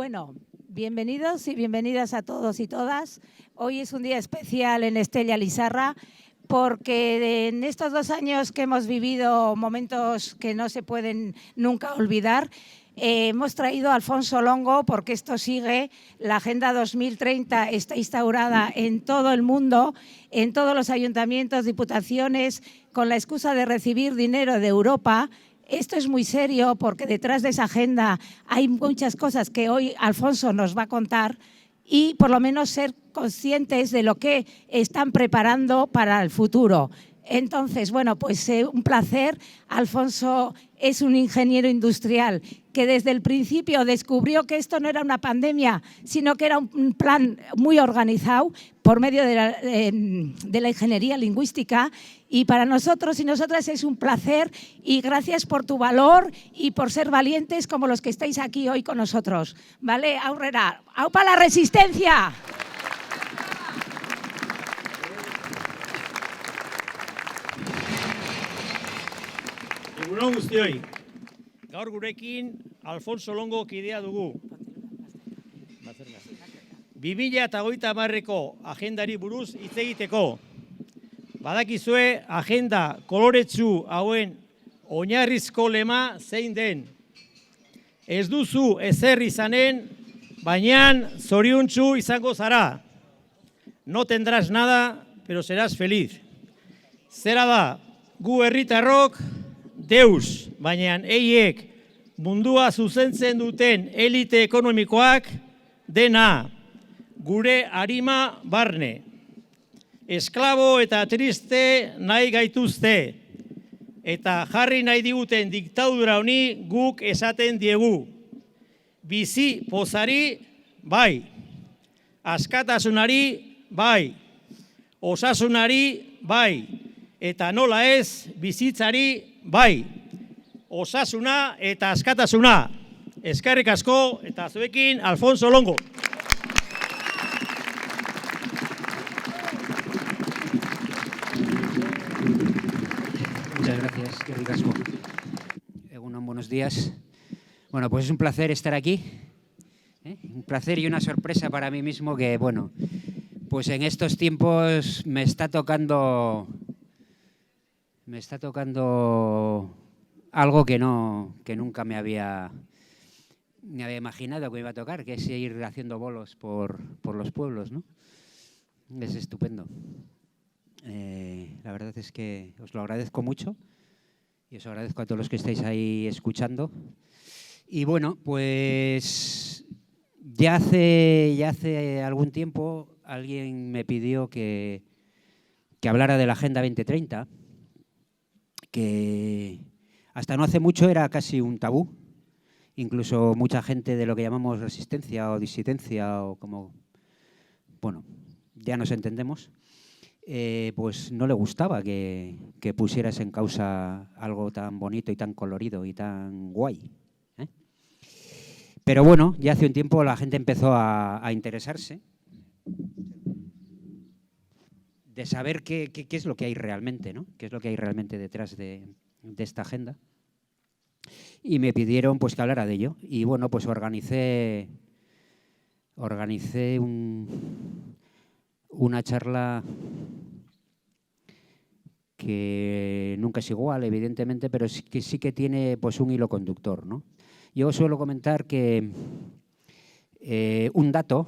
Bueno, bienvenidos y bienvenidas a todos y todas. Hoy es un día especial en Estella Lizarra porque en estos 2 años que hemos vivido momentos que no se pueden nunca olvidar, hemos traído a Alfonso Longo porque esto sigue. La Agenda 2030 está instaurada en todo el mundo, en todos los ayuntamientos, diputaciones, con la excusa de recibir dinero de Europa. Esto es muy serio porque detrás de esa agenda hay muchas cosas que hoy Alfonso nos va a contar y por lo menos ser conscientes de lo que están preparando para el futuro. Entonces, bueno, pues un placer. Alfonso es un ingeniero industrial que desde el principio descubrió que esto no era una pandemia, sino que era un plan muy organizado por medio de la ingeniería lingüística. Y para nosotros y nosotras es un placer y gracias por tu valor y por ser valientes como los que estáis aquí hoy con nosotros. ¿Vale? Aurrera, ¡aupa la resistencia! Egunon guztioi, gaur gurekin Alfonso Longo kidea dugu. 2030ko agendari buruz hitz egiteko. Badakizue agenda koloretsu hauen oinarrizko lema zein den. Ez duzu ezer izanen, baina zoriontsu izango zara. No tendrás nada, pero serás feliz. Zera da, gu herritarrok deus, baina eiek mundua zuzentzen duten elite ekonomikoak dena, gure arima barne. Esklabo eta triste nahi gaituzte, eta jarri nahi diguten diktadura honi guk esaten diegu. Bizi pozari, bai. Askatasunari, bai. Osasunari, bai. Eta nola ez, bizitzari, bai. Osasuna eta askatasuna. Eskerrik asko eta zuekin Alfonso Longo. Muchas gracias, eskerrik asko. Egunon, buenos días. Bueno, pues es un placer estar aquí. Un placer y una sorpresa para mí mismo que, bueno, pues en estos tiempos me está tocando algo que nunca me había imaginado que me iba a tocar, que es ir haciendo bolos por los pueblos, ¿no? Es estupendo. La verdad es que os lo agradezco mucho y os agradezco a todos los que estáis ahí escuchando. Y bueno, pues ya hace algún tiempo alguien me pidió que hablara de la Agenda 2030, que hasta no hace mucho era casi un tabú. Incluso mucha gente de lo que llamamos resistencia o disidencia o como, bueno, ya nos entendemos, pues no le gustaba que pusieras en causa algo tan bonito y tan colorido y tan guay. Pero bueno, ya hace un tiempo la gente empezó a interesarse de saber qué es lo que hay realmente, ¿no? Qué es lo que hay realmente detrás de esta agenda. Y me pidieron pues que hablara de ello. Y bueno, pues organicé una charla que nunca es igual, evidentemente, pero sí que tiene pues un hilo conductor, ¿no? Yo suelo comentar que un dato,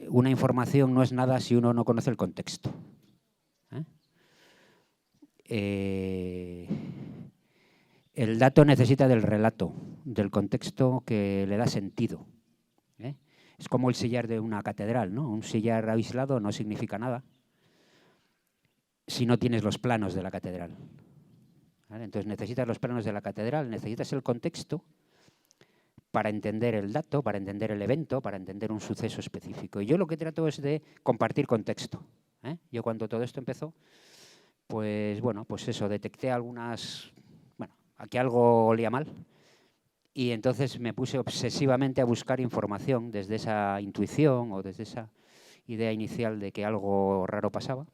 una información no es nada si uno no conoce el contexto. El dato necesita del relato, del contexto que le da sentido. Es como el sillar de una catedral, ¿no? Un sillar aislado no significa nada si no tienes los planos de la catedral. ¿Vale? Entonces necesitas los planos de la catedral, necesitas el contexto para entender el dato, para entender el evento, para entender un suceso específico. Y yo lo que trato es de compartir contexto. Yo cuando todo esto empezó, pues bueno, pues eso, detecté que algo olía mal. Y entonces me puse obsesivamente a buscar información desde esa intuición o desde esa idea inicial de que algo raro pasaba.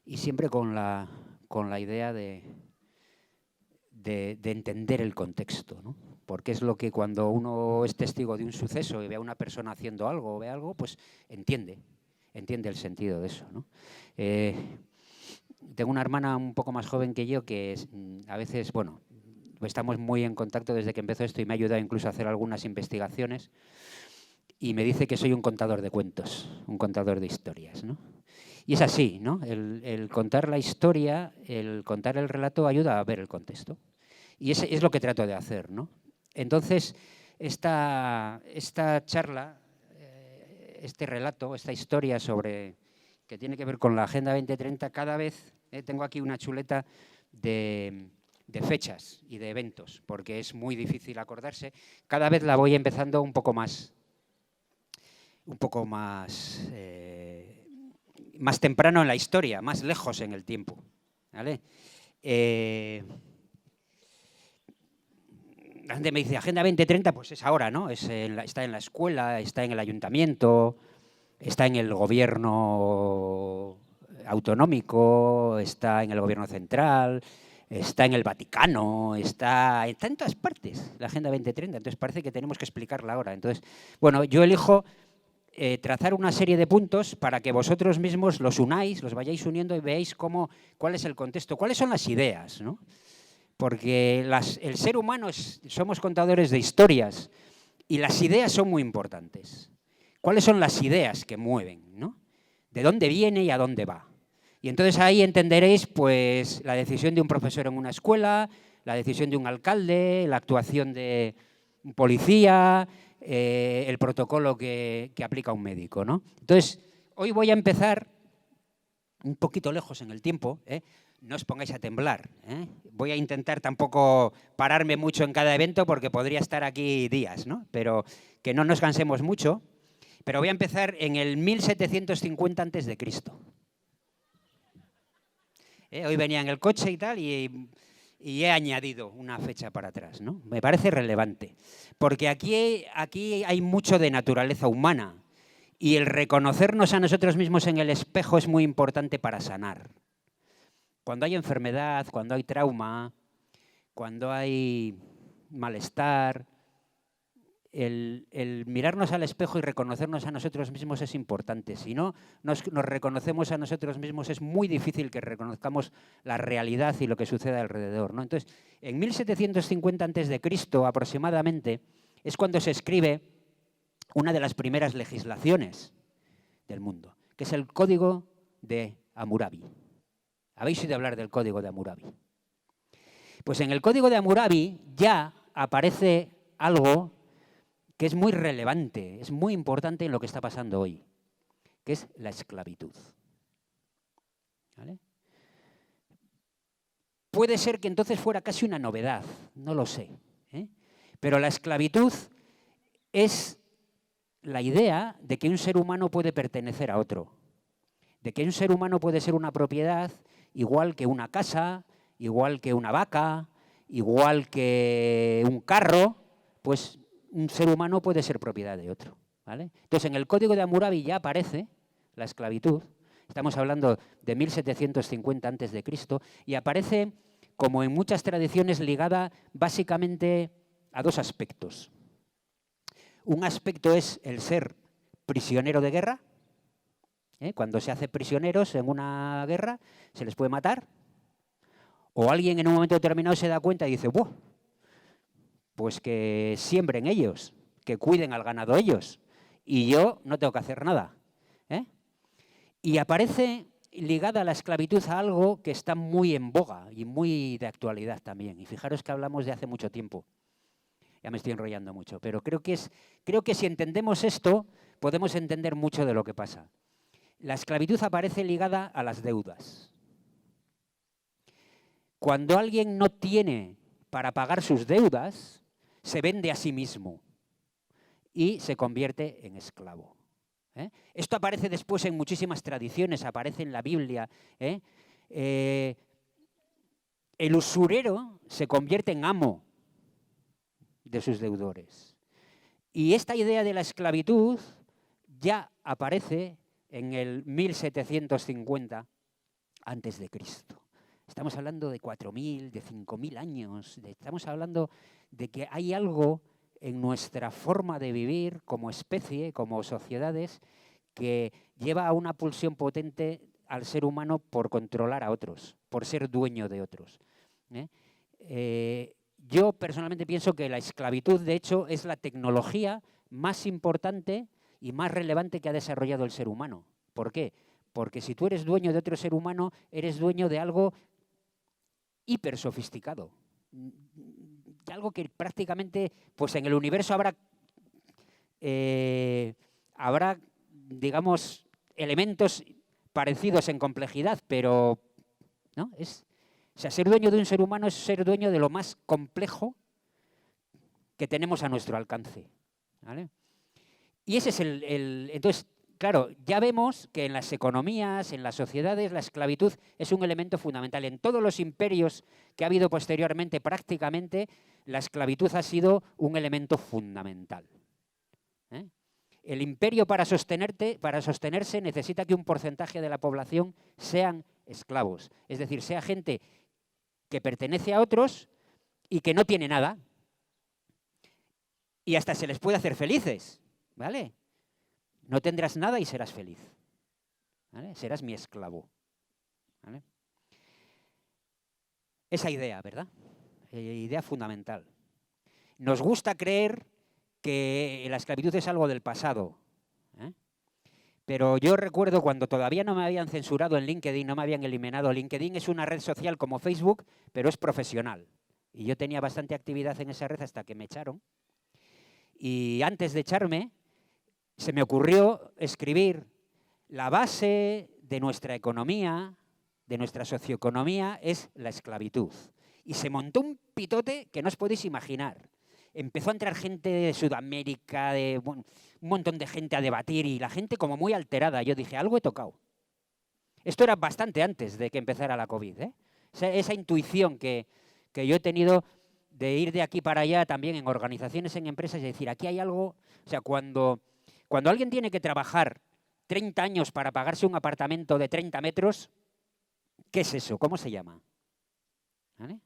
Y siempre con la idea de de entender el contexto, ¿no? Porque es lo que cuando uno es testigo de un suceso y ve a una persona haciendo algo o ve algo, pues entiende el sentido de eso, ¿no? Tengo una hermana un poco más joven que yo que a veces, bueno, estamos muy en contacto desde que empezó esto y me ha ayudado incluso a hacer algunas investigaciones y me dice que soy un contador de cuentos, un contador de historias, ¿no? Y es así, ¿no? El contar la historia, el contar el relato ayuda a ver el contexto. Y es lo que trato de hacer, ¿no? Entonces, esta charla, este relato, esta historia que tiene que ver con la Agenda 2030, cada vez tengo aquí una chuleta de fechas y de eventos, porque es muy difícil acordarse. Cada vez la voy empezando un poco más temprano en la historia, más lejos en el tiempo, ¿vale? La gente me dice, Agenda 2030, pues es ahora, ¿no? Está en la escuela, está en el ayuntamiento, está en el gobierno autonómico, está en el gobierno central, está en el Vaticano, está en todas partes, la Agenda 2030. Entonces parece que tenemos que explicarla ahora. Entonces, bueno, yo elijo trazar una serie de puntos para que vosotros mismos los unáis, los vayáis uniendo y veáis cuál es el contexto, cuáles son las ideas, ¿no? Porque el ser humano somos contadores de historias y las ideas son muy importantes. ¿Cuáles son las ideas que mueven, ¿no? ¿De dónde viene y a dónde va? Y entonces ahí entenderéis pues, la decisión de un profesor en una escuela, la decisión de un alcalde, la actuación de un policía, el protocolo que aplica un médico, ¿no? Entonces, hoy voy a empezar un poquito lejos en el tiempo, no os pongáis a temblar, Voy a intentar tampoco pararme mucho en cada evento porque podría estar aquí días, ¿no? Pero que no nos cansemos mucho. Pero voy a empezar en el 1750 a.C. Hoy venía en el coche y tal y he añadido una fecha para atrás, ¿no? Me parece relevante, porque aquí hay mucho de naturaleza humana y el reconocernos a nosotros mismos en el espejo es muy importante para sanar. Cuando hay enfermedad, cuando hay trauma, cuando hay malestar, el mirarnos al espejo y reconocernos a nosotros mismos es importante. Si no nos reconocemos a nosotros mismos, es muy difícil que reconozcamos la realidad y lo que sucede alrededor, ¿no? Entonces, en 1750 a.C. aproximadamente es cuando se escribe una de las primeras legislaciones del mundo, que es el Código de Hammurabi. ¿Habéis oído hablar del Código de Hammurabi? Pues en el Código de Hammurabi ya aparece algo que es muy relevante, es muy importante en lo que está pasando hoy, que es la esclavitud. ¿Vale? Puede ser que entonces fuera casi una novedad, no lo sé, pero la esclavitud es la idea de que un ser humano puede pertenecer a otro, de que un ser humano puede ser una propiedad igual que una casa, igual que una vaca, igual que un carro, pues un ser humano puede ser propiedad de otro, ¿vale? Entonces, en el Código de Hammurabi ya aparece la esclavitud, estamos hablando de 1750 a.C., y aparece, como en muchas tradiciones, ligada básicamente a dos aspectos. Un aspecto es el ser prisionero de guerra. Cuando se hace prisioneros en una guerra, se les puede matar, o alguien en un momento determinado se da cuenta y dice, ¡buah! Pues que siembren ellos, que cuiden al ganado ellos, y yo no tengo que hacer nada. Y aparece ligada a la esclavitud a algo que está muy en boga y muy de actualidad también. Y fijaros que hablamos de hace mucho tiempo. Ya me estoy enrollando mucho, pero creo que si entendemos esto, podemos entender mucho de lo que pasa. La esclavitud aparece ligada a las deudas. Cuando alguien no tiene para pagar sus deudas, se vende a sí mismo y se convierte en esclavo. Esto aparece después en muchísimas tradiciones, aparece en la Biblia. El usurero se convierte en amo de sus deudores. Y esta idea de la esclavitud ya aparece en el 1750 a.C. Estamos hablando de 4.000, de 5.000 años. Estamos hablando de que hay algo en nuestra forma de vivir como especie, como sociedades, que lleva a una pulsión potente al ser humano por controlar a otros, por ser dueño de otros. Yo personalmente pienso que la esclavitud, de hecho, es la tecnología más importante y más relevante que ha desarrollado el ser humano. ¿Por qué? Porque si tú eres dueño de otro ser humano, eres dueño de algo hiper sofisticado. Algo que prácticamente, pues en el universo habrá, digamos, elementos parecidos en complejidad, pero ¿no? O sea, ser dueño de un ser humano es ser dueño de lo más complejo que tenemos a nuestro alcance, ¿vale? Y ese es entonces, claro, ya vemos que en las economías, en las sociedades, la esclavitud es un elemento fundamental. En todos los imperios que ha habido posteriormente, prácticamente, la esclavitud ha sido un elemento fundamental. El imperio para sostenerse necesita que un porcentaje de la población sean esclavos. Es decir, sea gente que pertenece a otros y que no tiene nada. Y hasta se les puede hacer felices, ¿vale? No tendrás nada y serás feliz, ¿vale? Serás mi esclavo, ¿vale? Esa idea, ¿verdad? Idea fundamental. Nos gusta creer que la esclavitud es algo del pasado, pero yo recuerdo cuando todavía no me habían censurado en LinkedIn, no me habían eliminado. LinkedIn es una red social como Facebook, pero es profesional. Y yo tenía bastante actividad en esa red hasta que me echaron. Y antes de echarme, se me ocurrió escribir: la base de nuestra economía, de nuestra socioeconomía, es la esclavitud. Y se montó un pitote que no os podéis imaginar. Empezó a entrar gente de Sudamérica, un montón de gente a debatir y la gente como muy alterada. Yo dije, algo he tocado. Esto era bastante antes de que empezara la COVID, ¿eh? Esa intuición que yo he tenido de ir de aquí para allá también en organizaciones, en empresas, y decir, aquí hay algo. O sea, cuando alguien tiene que trabajar 30 años para pagarse un apartamento de 30 metros, ¿qué es eso? ¿Cómo se llama? ¿Vale?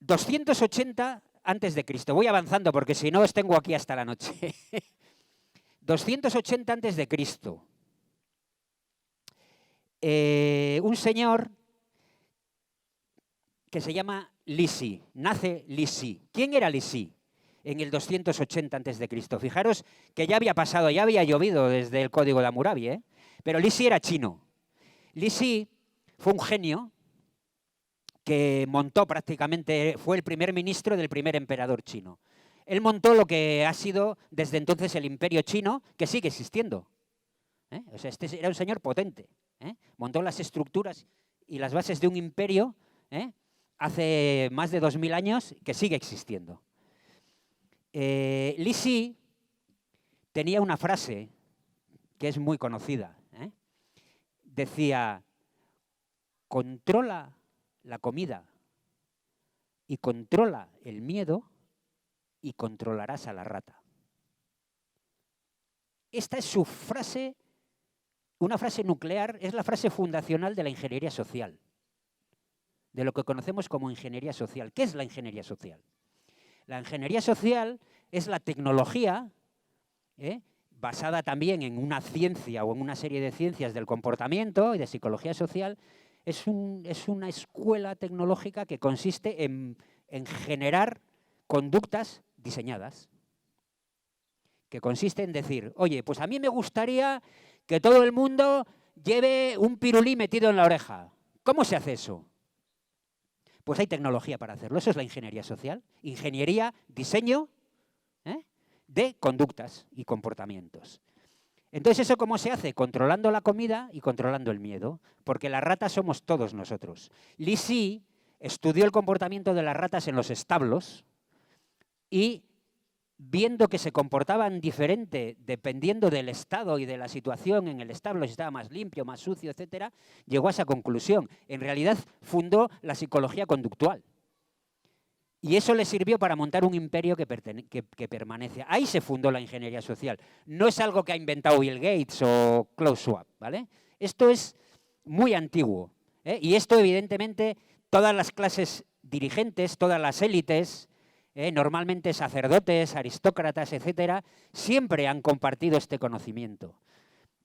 280 antes de Cristo. Voy avanzando porque si no os tengo aquí hasta la noche. 280 antes de Cristo. Un señor que se llama Lisi, nace Lisi. ¿Quién era Lisi en el 280 antes de Cristo? Fijaros que ya había pasado, ya había llovido desde el Código de Hammurabi, ¿eh? Pero Lisi era chino. Lisi fue un genio que montó prácticamente, fue el primer ministro del primer emperador chino. Él montó lo que ha sido desde entonces el imperio chino, que sigue existiendo. O sea, este era un señor potente. Montó las estructuras y las bases de un imperio hace más de 2000 años que sigue existiendo. Lisi tenía una frase que es muy conocida. Decía, controla la comida y controla el miedo y controlarás a la rata. Esta es su frase, una frase nuclear, es la frase fundacional de la ingeniería social, de lo que conocemos como ingeniería social. ¿Qué es la ingeniería social? La ingeniería social es la tecnología, basada también en una ciencia o en una serie de ciencias del comportamiento y de psicología social. Es una escuela tecnológica que consiste en generar conductas diseñadas, que consiste en decir, oye, pues a mí me gustaría que todo el mundo lleve un pirulí metido en la oreja. ¿Cómo se hace eso? Pues hay tecnología para hacerlo. Eso es la ingeniería social. Ingeniería, diseño de conductas y comportamientos. Entonces, ¿eso cómo se hace? Controlando la comida y controlando el miedo, porque las ratas somos todos nosotros. Lisi estudió el comportamiento de las ratas en los establos y, viendo que se comportaban diferente dependiendo del estado y de la situación en el establo, si estaba más limpio, más sucio, etcétera, llegó a esa conclusión. En realidad, fundó la psicología conductual. Y eso le sirvió para montar un imperio que permanece. Ahí se fundó la ingeniería social. No es algo que ha inventado Bill Gates o Klaus Schwab, ¿vale? Esto es muy antiguo. Y esto, evidentemente, todas las clases dirigentes, todas las élites, normalmente sacerdotes, aristócratas, etcétera, siempre han compartido este conocimiento.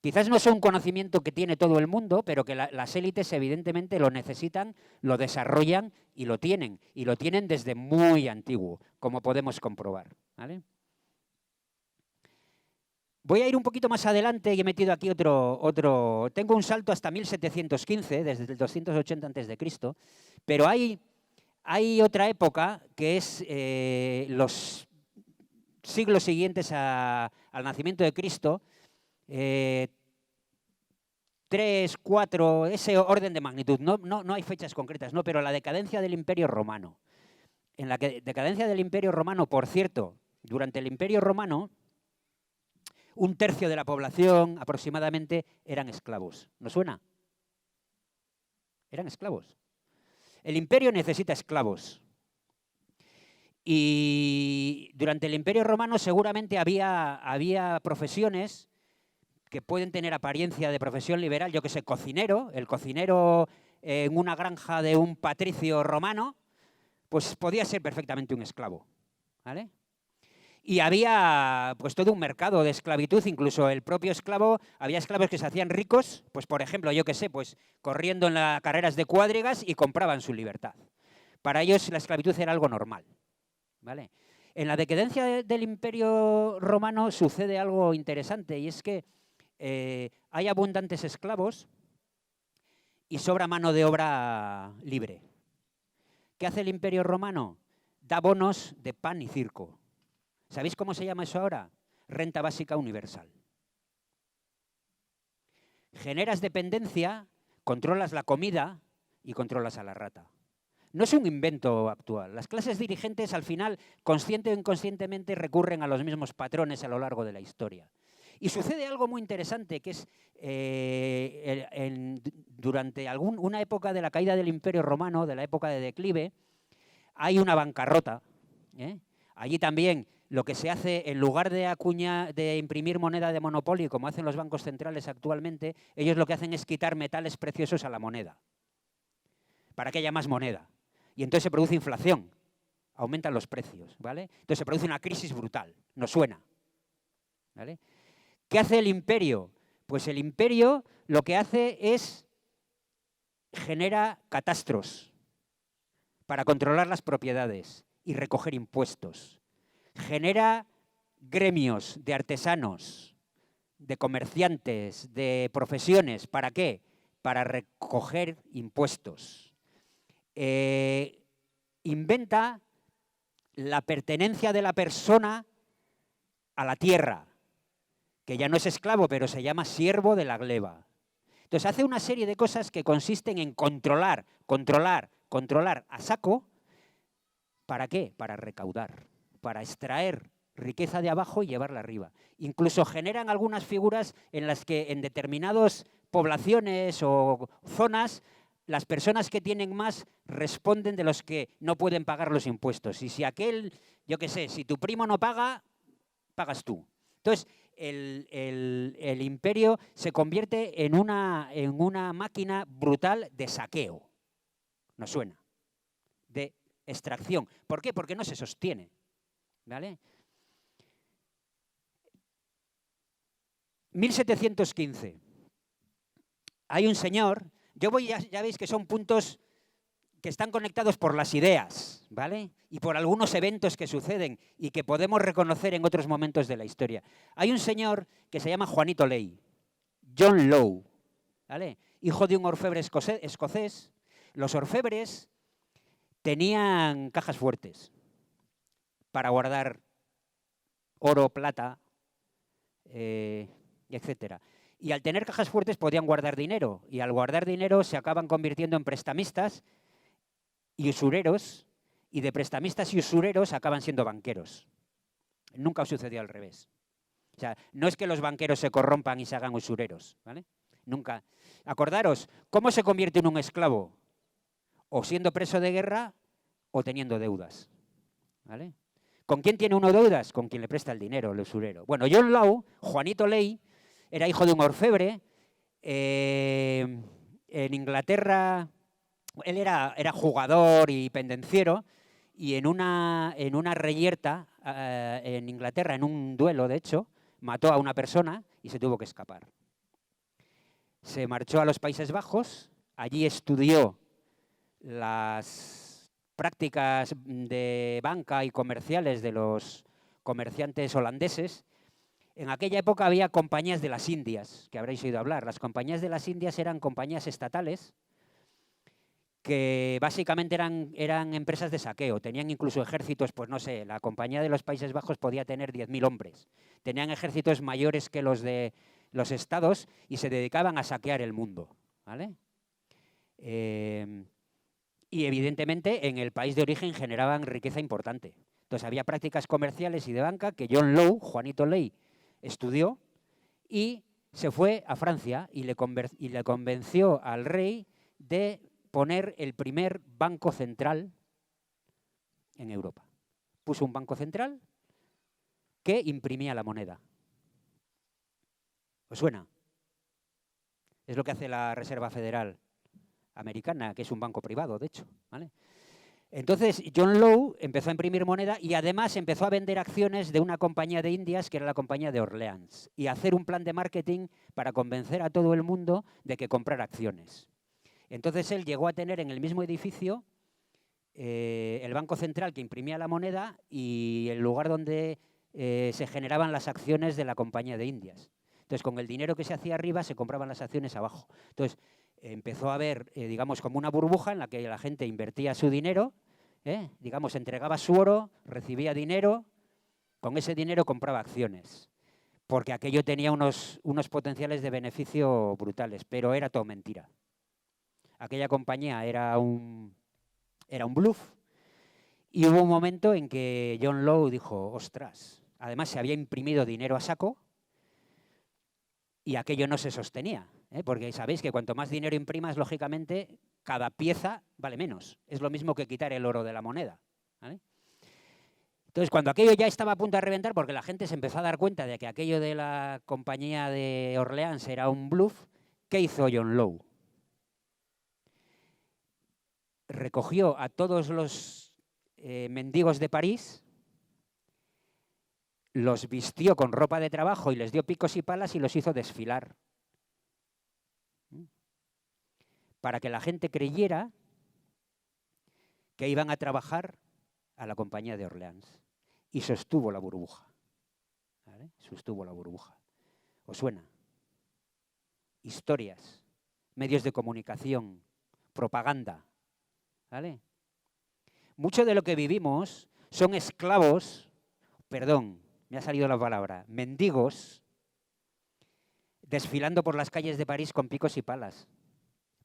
Quizás no es un conocimiento que tiene todo el mundo, pero que las élites evidentemente lo necesitan, lo desarrollan y lo tienen desde muy antiguo, como podemos comprobar, ¿vale? Voy a ir un poquito más adelante y he metido aquí otro. Tengo un salto hasta 1715, desde el 280 a.C., pero hay otra época que es los siglos siguientes al nacimiento de Cristo, 3, 4, ese orden de magnitud. No hay fechas concretas, no, pero la decadencia del Imperio Romano. En la decadencia del Imperio Romano, por cierto, durante el Imperio Romano, 1/3 de la población aproximadamente eran esclavos. ¿No suena? Eran esclavos. El imperio necesita esclavos. Y durante el Imperio Romano seguramente había profesiones que pueden tener apariencia de profesión liberal, yo que sé, cocinero. El cocinero en una granja de un patricio romano, pues podía ser perfectamente un esclavo, ¿vale? Y había pues todo un mercado de esclavitud, incluso el propio esclavo, había esclavos que se hacían ricos, pues por ejemplo, yo que sé, pues corriendo en las carreras de cuadrigas y compraban su libertad. Para ellos la esclavitud era algo normal, ¿vale? En la decadencia del Imperio Romano sucede algo interesante, y es que hay abundantes esclavos y sobra mano de obra libre. ¿Qué hace el Imperio Romano? Da bonos de pan y circo. ¿Sabéis cómo se llama eso ahora? Renta básica universal. Generas dependencia, controlas la comida y controlas a la rata. No es un invento actual. Las clases dirigentes, al final, consciente o inconscientemente, recurren a los mismos patrones a lo largo de la historia. Y sucede algo muy interesante, que es durante una época de la caída del Imperio Romano, de la época de declive, hay una bancarrota. Allí también lo que se hace, en lugar de imprimir moneda de monopolio, como hacen los bancos centrales actualmente, ellos lo que hacen es quitar metales preciosos a la moneda, para que haya más moneda. Y entonces se produce inflación, aumentan los precios, ¿vale? Entonces se produce una crisis brutal, nos suena, ¿vale? ¿Qué hace el imperio? Pues el imperio lo que hace es genera catastros para controlar las propiedades y recoger impuestos. Genera gremios de artesanos, de comerciantes, de profesiones. ¿Para qué? Para recoger impuestos. Inventa la pertenencia de la persona a la tierra, que ya no es esclavo, pero se llama siervo de la gleba. Entonces hace una serie de cosas que consisten en controlar a saco. ¿Para qué? Para recaudar, para extraer riqueza de abajo y llevarla arriba. Incluso generan algunas figuras en las que en determinadas poblaciones o zonas las personas que tienen más responden de los que no pueden pagar los impuestos. Y si aquel, yo qué sé, si tu primo no paga, pagas tú. Entonces, el imperio se convierte en una máquina brutal de saqueo. ¿Nos suena? De extracción. ¿Por qué? Porque no se sostiene, ¿vale? 1715. Hay un señor, ya veis que son puntos que están conectados por las ideas, ¿vale? Y por algunos eventos que suceden y que podemos reconocer en otros momentos de la historia. Hay un señor que se llama Juanito Ley, John Lowe, ¿vale? Hijo de un orfebre escocés. Los orfebres tenían cajas fuertes para guardar oro, plata, etcétera. Y al tener cajas fuertes podían guardar dinero. Y al guardar dinero se acaban convirtiendo en prestamistas y usureros. Y de prestamistas y usureros acaban siendo banqueros. Nunca sucedió al revés. O sea, no es que los banqueros se corrompan y se hagan usureros, ¿vale? Nunca. Acordaros, ¿cómo se convierte en un esclavo? O siendo preso de guerra o teniendo deudas, ¿vale? ¿Con quién tiene uno deudas? Con quien le presta el dinero, el usurero. Bueno, John Lowe, Juanito Ley, era hijo de un orfebre, en Inglaterra, él era jugador y pendenciero, y en una reyerta en Inglaterra, en un duelo, de hecho, mató a una persona y se tuvo que escapar. Se marchó a los Países Bajos, allí estudió las prácticas de banca y comerciales de los comerciantes holandeses. En aquella época había compañías de las Indias, que habréis oído hablar. Las compañías de las Indias eran compañías estatales que básicamente eran empresas de saqueo. Tenían incluso ejércitos, pues no sé, la compañía de los Países Bajos podía tener 10.000 hombres. Tenían ejércitos mayores que los de los estados y se dedicaban a saquear el mundo, ¿vale? Y evidentemente en el país de origen generaban riqueza importante. Entonces había prácticas comerciales y de banca que John Law, Juanito Ley, estudió y se fue a Francia y le convenció al rey de poner el primer banco central en Europa. Puso un banco central que imprimía la moneda. ¿Os suena? Es lo que hace la Reserva Federal Americana, que es un banco privado, de hecho, ¿vale? Entonces, John Law empezó a imprimir moneda y además empezó a vender acciones de una compañía de Indias, que era la compañía de Orleans, y a hacer un plan de marketing para convencer a todo el mundo de que comprara acciones. Entonces, él llegó a tener en el mismo edificio el Banco Central que imprimía la moneda y el lugar donde se generaban las acciones de la compañía de Indias. Entonces, con el dinero que se hacía arriba, se compraban las acciones abajo. Entonces, empezó a haber, digamos, como una burbuja en la que la gente invertía su dinero, digamos, entregaba su oro, recibía dinero, con ese dinero compraba acciones, porque aquello tenía unos potenciales de beneficio brutales, pero era todo mentira. Aquella compañía era un bluff y hubo un momento en que John Law dijo, ostras, además se había imprimido dinero a saco y aquello no se sostenía. Porque sabéis que cuanto más dinero imprimas, lógicamente, cada pieza vale menos. Es lo mismo que quitar el oro de la moneda, ¿vale? Entonces, cuando aquello ya estaba a punto de reventar, porque la gente se empezó a dar cuenta de que aquello de la compañía de Orleans era un bluff, ¿qué hizo John Law? Recogió a todos los mendigos de París, los vistió con ropa de trabajo y les dio picos y palas y los hizo desfilar. Para que la gente creyera que iban a trabajar a la compañía de Orleans. Y sostuvo la burbuja. ¿Vale? Sostuvo la burbuja. ¿Os suena? Historias, medios de comunicación, propaganda. ¿Vale? Mucho de lo que vivimos son esclavos, perdón, me ha salido la palabra, mendigos, desfilando por las calles de París con picos y palas.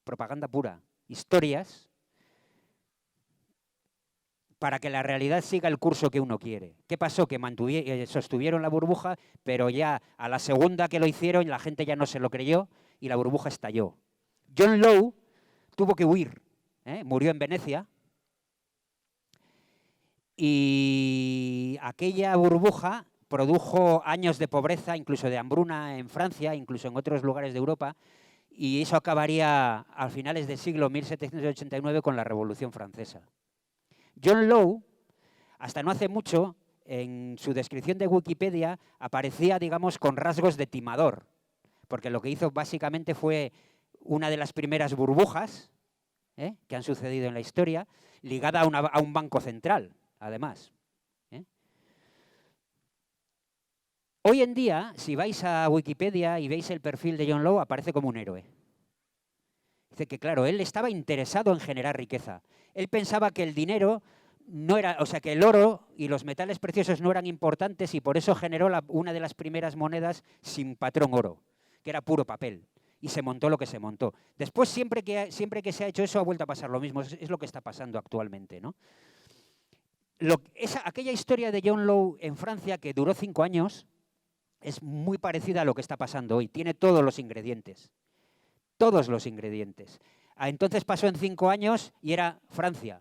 Propaganda pura, historias para que la realidad siga el curso que uno quiere. ¿Qué pasó? Que sostuvieron la burbuja, pero ya a la segunda que lo hicieron la gente ya no se lo creyó y la burbuja estalló. John Law tuvo que huir, murió en Venecia y aquella burbuja produjo años de pobreza, incluso de hambruna en Francia, incluso en otros lugares de Europa. Y eso acabaría a finales del siglo 1789 con la Revolución Francesa. John Law, hasta no hace mucho, en su descripción de Wikipedia, aparecía, digamos, con rasgos de timador, porque lo que hizo básicamente fue una de las primeras burbujas que han sucedido en la historia, ligada a un banco central, además. Hoy en día, si vais a Wikipedia y veis el perfil de John Law, aparece como un héroe. Dice que, claro, él estaba interesado en generar riqueza. Él pensaba que el dinero no era, o sea, que el oro y los metales preciosos no eran importantes y por eso generó una de las primeras monedas sin patrón oro, que era puro papel. Y se montó lo que se montó. Después, siempre que se ha hecho eso, ha vuelto a pasar lo mismo. Es lo que está pasando actualmente, ¿no? Aquella historia de John Law en Francia, que duró 5 años, es muy parecida a lo que está pasando hoy. Tiene todos los ingredientes. Todos los ingredientes. Entonces pasó en 5 años y era Francia.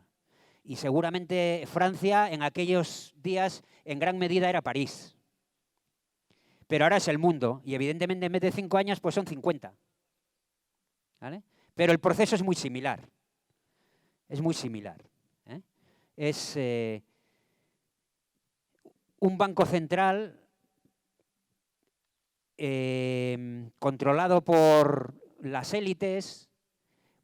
Y seguramente Francia en aquellos días en gran medida era París. Pero ahora es el mundo y evidentemente en vez de 5 años pues son 50. ¿Vale? Pero el proceso es muy similar. Es muy similar. Es un banco central controlado por las élites,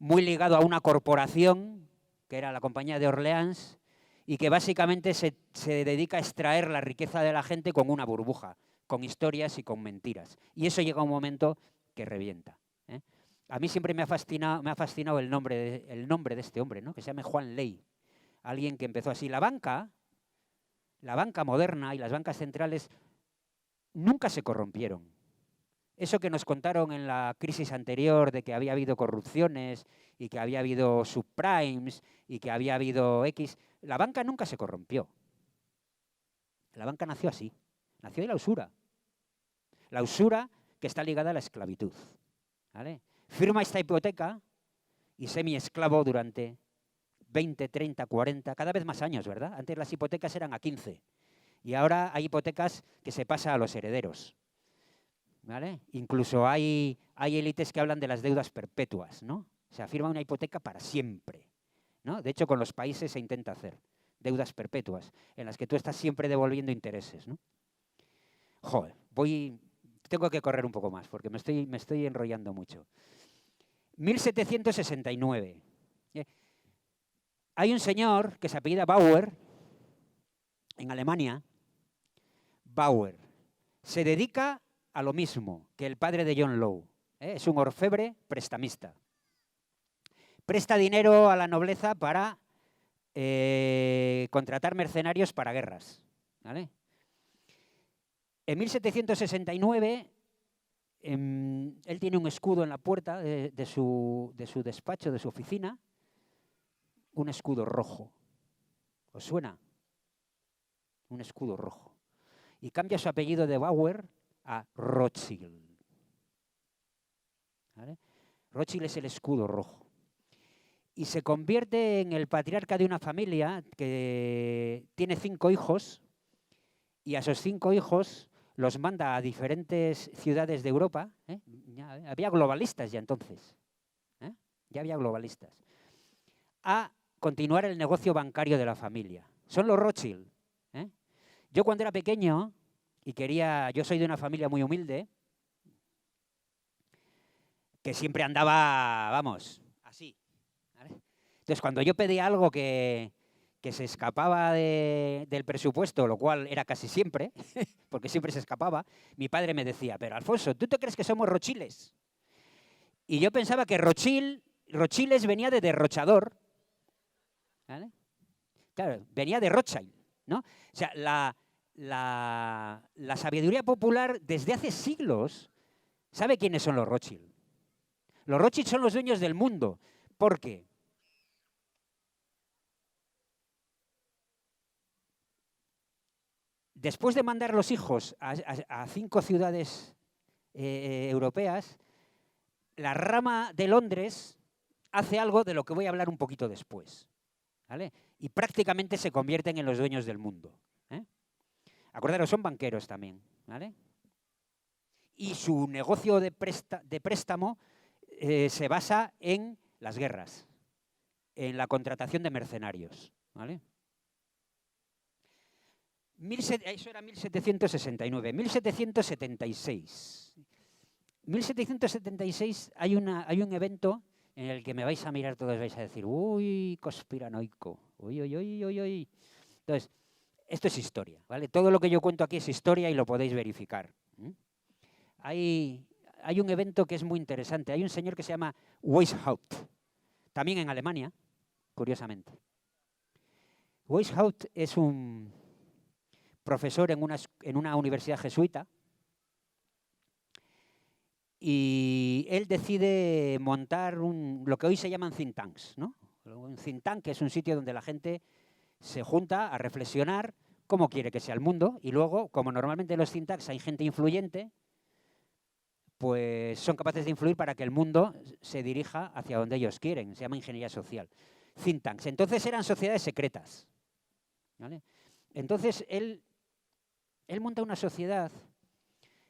muy ligado a una corporación, que era la Compañía de Orleans, y que básicamente se dedica a extraer la riqueza de la gente con una burbuja, con historias y con mentiras. Y eso llega a un momento que revienta. A mí siempre me ha fascinado el nombre de este hombre, ¿no? Que se llama Juan Ley. Alguien que empezó así. La banca moderna y las bancas centrales nunca se corrompieron. Eso que nos contaron en la crisis anterior de que había habido corrupciones y que había habido subprimes y que había habido X, la banca nunca se corrompió. La banca nació así, nació de la usura. La usura que está ligada a la esclavitud. ¿Vale? Firma esta hipoteca y sé mi esclavo durante 20, 30, 40, cada vez más años, ¿verdad? Antes las hipotecas eran a 15 y ahora hay hipotecas que se pasan a los herederos. ¿Vale? Incluso hay élites que hablan de las deudas perpetuas, ¿no? O sea, firma una hipoteca para siempre, ¿no? De hecho, con los países se intenta hacer deudas perpetuas, en las que tú estás siempre devolviendo intereses, ¿no? Joder, tengo que correr un poco más, porque me estoy enrollando mucho. 1769. Hay un señor que se apellida Bauer, en Alemania. Bauer se dedica a lo mismo que el padre de John Law. Es un orfebre prestamista. Presta dinero a la nobleza para contratar mercenarios para guerras. ¿Vale? En 1769, él tiene un escudo en la puerta de su despacho, de su oficina, un escudo rojo. ¿Os suena? Un escudo rojo. Y cambia su apellido de Bauer a Rothschild. ¿Vale? Rothschild es el escudo rojo. Y se convierte en el patriarca de una familia que tiene 5 hijos y a esos 5 hijos los manda a diferentes ciudades de Europa. Había globalistas ya entonces. Ya había globalistas. A continuar el negocio bancario de la familia. Son los Rothschild. Yo cuando era pequeño yo soy de una familia muy humilde, que siempre andaba, vamos, así. ¿Vale? Entonces, cuando yo pedía algo que se escapaba del presupuesto, lo cual era casi siempre, porque siempre se escapaba, mi padre me decía, pero Alfonso, ¿tú te crees que somos Rothschilds? Y yo pensaba que Rothschilds venía de derrochador. ¿Vale? Claro, venía de Rothschild, ¿no? O sea, la sabiduría popular desde hace siglos sabe quiénes son los Rothschild. Los Rothschild son los dueños del mundo. ¿Por qué? Después de mandar los hijos a 5 ciudades europeas, la rama de Londres hace algo de lo que voy a hablar un poquito después. ¿Vale? Y prácticamente se convierten en los dueños del mundo. Acordaros, son banqueros también. ¿Vale? Y su negocio de préstamo se basa en las guerras, en la contratación de mercenarios. ¿Vale? Eso era 1769. 1776. 1776 hay un evento en el que me vais a mirar todos, vais a decir, uy, conspiranoico, uy, uy, uy, uy, uy. Entonces, esto es historia, ¿vale? Todo lo que yo cuento aquí es historia y lo podéis verificar. Hay un evento que es muy interesante. Hay un señor que se llama Weishaupt, también en Alemania, curiosamente. Weishaupt es un profesor en una universidad jesuita y él decide montar lo que hoy se llaman think tanks, ¿no? Un think tank es un sitio donde la gente se junta a reflexionar cómo quiere que sea el mundo y luego, como normalmente en los think tanks hay gente influyente, pues son capaces de influir para que el mundo se dirija hacia donde ellos quieren. Se llama ingeniería social. Think tanks. Entonces eran sociedades secretas. ¿Vale? Entonces él monta una sociedad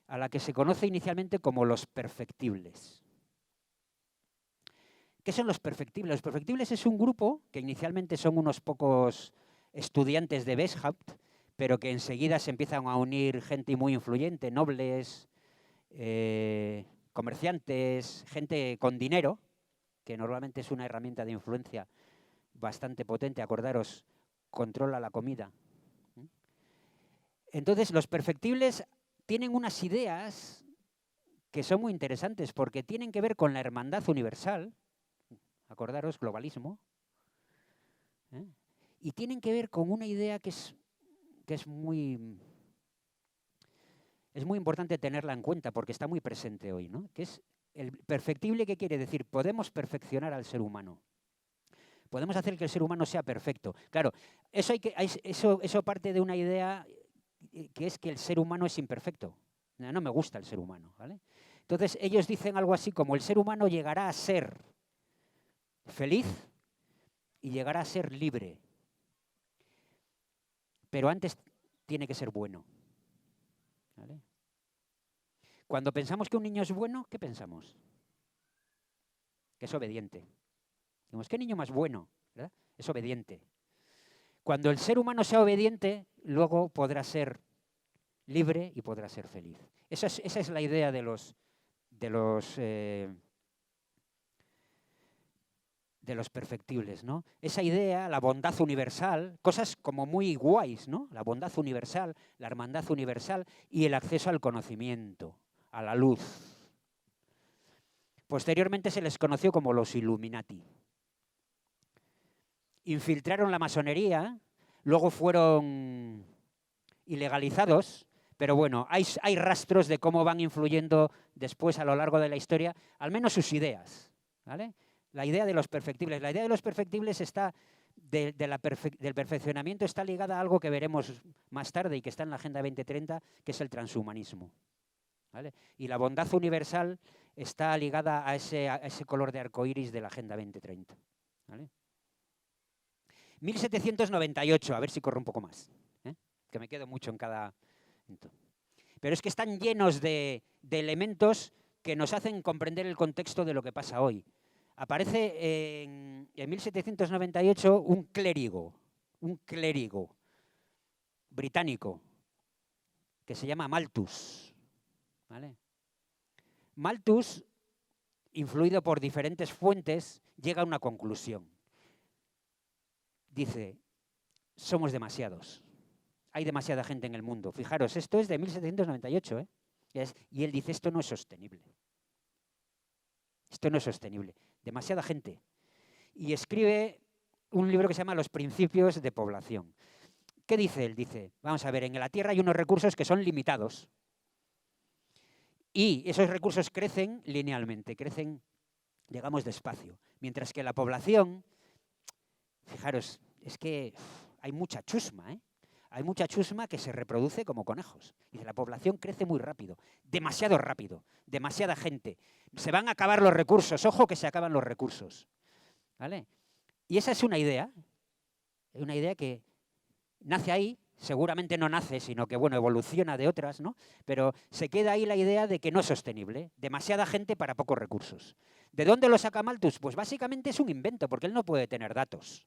a la que se conoce inicialmente como los perfectibles. ¿Qué son los perfectibles? Los perfectibles es un grupo que inicialmente son unos pocos estudiantes de Weishaupt, pero que enseguida se empiezan a unir gente muy influyente, nobles, comerciantes, gente con dinero, que normalmente es una herramienta de influencia bastante potente. Acordaros, controla la comida. Entonces, los perfectibles tienen unas ideas que son muy interesantes porque tienen que ver con la hermandad universal, acordaros, globalismo, y tienen que ver con una idea que es muy importante tenerla en cuenta porque está muy presente hoy, ¿no? Que es el perfectible. ¿Qué quiere decir? Podemos perfeccionar al ser humano. Podemos hacer que el ser humano sea perfecto. Claro, eso parte de una idea que es que el ser humano es imperfecto. No me gusta el ser humano, ¿vale? Entonces ellos dicen algo así como el ser humano llegará a ser feliz y llegará a ser libre, pero antes tiene que ser bueno, ¿vale? Cuando pensamos que un niño es bueno, ¿qué pensamos? Que es obediente. Decimos, ¿qué niño más bueno? ¿Verdad? Es obediente. Cuando el ser humano sea obediente, luego podrá ser libre y podrá ser feliz. Esa es la idea de los perfectibles, ¿no? Esa idea, la bondad universal, cosas como muy guays, ¿no? La bondad universal, la hermandad universal y el acceso al conocimiento, a la luz. Posteriormente se les conoció como los Illuminati. Infiltraron la masonería, luego fueron ilegalizados, pero bueno, hay rastros de cómo van influyendo después a lo largo de la historia, al menos sus ideas, ¿vale? La idea de los perfectibles. La idea de los perfectibles está del perfeccionamiento está ligada a algo que veremos más tarde y que está en la Agenda 2030, que es el transhumanismo, ¿vale? Y la bondad universal está ligada a ese color de arcoíris de la Agenda 2030, ¿vale? 1798, a ver si corro un poco más, que me quedo mucho en cada... Pero es que están llenos de elementos que nos hacen comprender el contexto de lo que pasa hoy. Aparece en 1798 un clérigo británico que se llama Malthus, ¿vale? Malthus, influido por diferentes fuentes, llega a una conclusión. Dice, somos demasiados. Hay demasiada gente en el mundo. Fijaros, esto es de 1798, ¿eh? Y él dice, esto no es sostenible. Esto no es sostenible. Demasiada gente. Y escribe un libro que se llama Los principios de población. ¿Qué dice él? Dice, vamos a ver, en la Tierra hay unos recursos que son limitados. Y esos recursos crecen linealmente, crecen, digamos, despacio. Mientras que la población, fijaros, es que hay mucha chusma, ¿eh? Hay mucha chusma que se reproduce como conejos. Dice, la población crece muy rápido, demasiada gente. Se van a acabar los recursos, ojo que se acaban los recursos, ¿vale? Y esa es una idea que nace ahí, seguramente no nace, sino que, bueno, evoluciona de otras, ¿no? Pero se queda ahí la idea de que no es sostenible, demasiada gente para pocos recursos. ¿De dónde lo saca Malthus? Pues básicamente es un invento, porque él no puede tener datos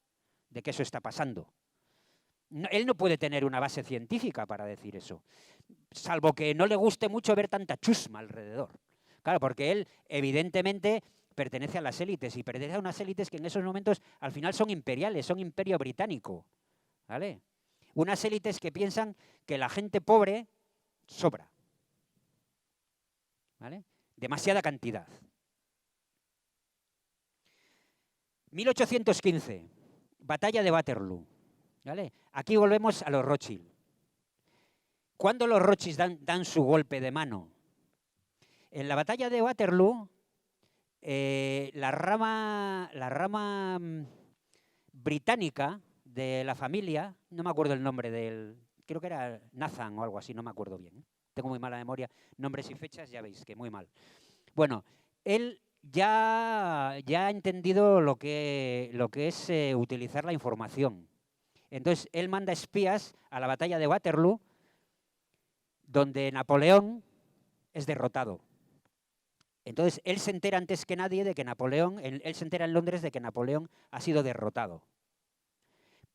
de que eso está pasando. Él no puede tener una base científica para decir eso, salvo que no le guste mucho ver tanta chusma alrededor. Claro, porque él evidentemente pertenece a las élites y pertenece a unas élites que en esos momentos al final son imperiales, son imperio británico, ¿vale? Unas élites que piensan que la gente pobre sobra, ¿vale? Demasiada cantidad. 1815, batalla de Waterloo. ¿Vale? Aquí volvemos a los Rothschild. ¿Cuándo los Rothschild dan su golpe de mano? En la batalla de Waterloo, la rama británica de la familia, no me acuerdo el nombre creo que era Nathan o algo así, no me acuerdo bien. Tengo muy mala memoria, nombres y fechas, ya veis que muy mal. Bueno, él ya ha entendido lo que es utilizar la información. Entonces, él manda espías a la batalla de Waterloo, donde Napoleón es derrotado. Entonces, él se entera antes que nadie de que Napoleón, él se entera en Londres de que Napoleón ha sido derrotado.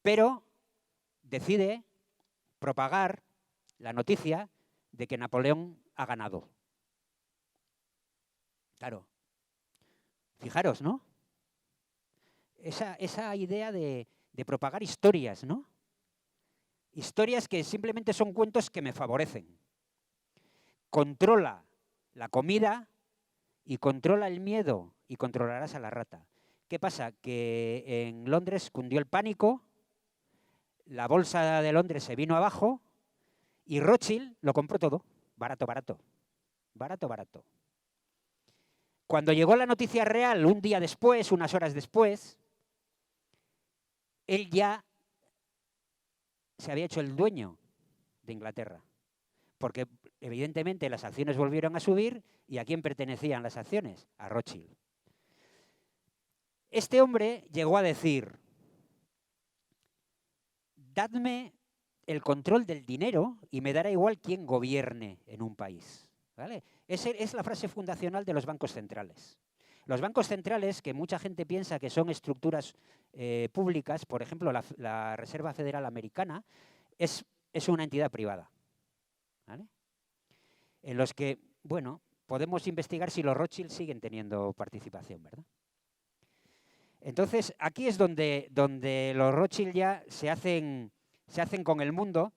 Pero decide propagar la noticia de que Napoleón ha ganado. Claro. Fijaros, ¿no? Esa idea de propagar historias, ¿no? Historias que simplemente son cuentos que me favorecen. Controla la comida y controla el miedo y controlarás a la rata. ¿Qué pasa? Que en Londres cundió el pánico, la bolsa de Londres se vino abajo y Rothschild lo compró todo. Barato, barato. Barato, barato. Cuando llegó la noticia real, un día después, unas horas después, él ya se había hecho el dueño de Inglaterra. Porque evidentemente las acciones volvieron a subir y ¿a quién pertenecían las acciones? A Rothschild. Este hombre llegó a decir, dadme el control del dinero y me dará igual quién gobierne en un país. ¿Vale? Esa es la frase fundacional de los bancos centrales. Los bancos centrales, que mucha gente piensa que son estructuras públicas, por ejemplo, la Reserva Federal Americana, es una entidad privada. ¿Vale? En los que, bueno, podemos investigar si los Rothschild siguen teniendo participación, ¿verdad? Entonces, aquí es donde los Rothschild ya se hacen con el mundo,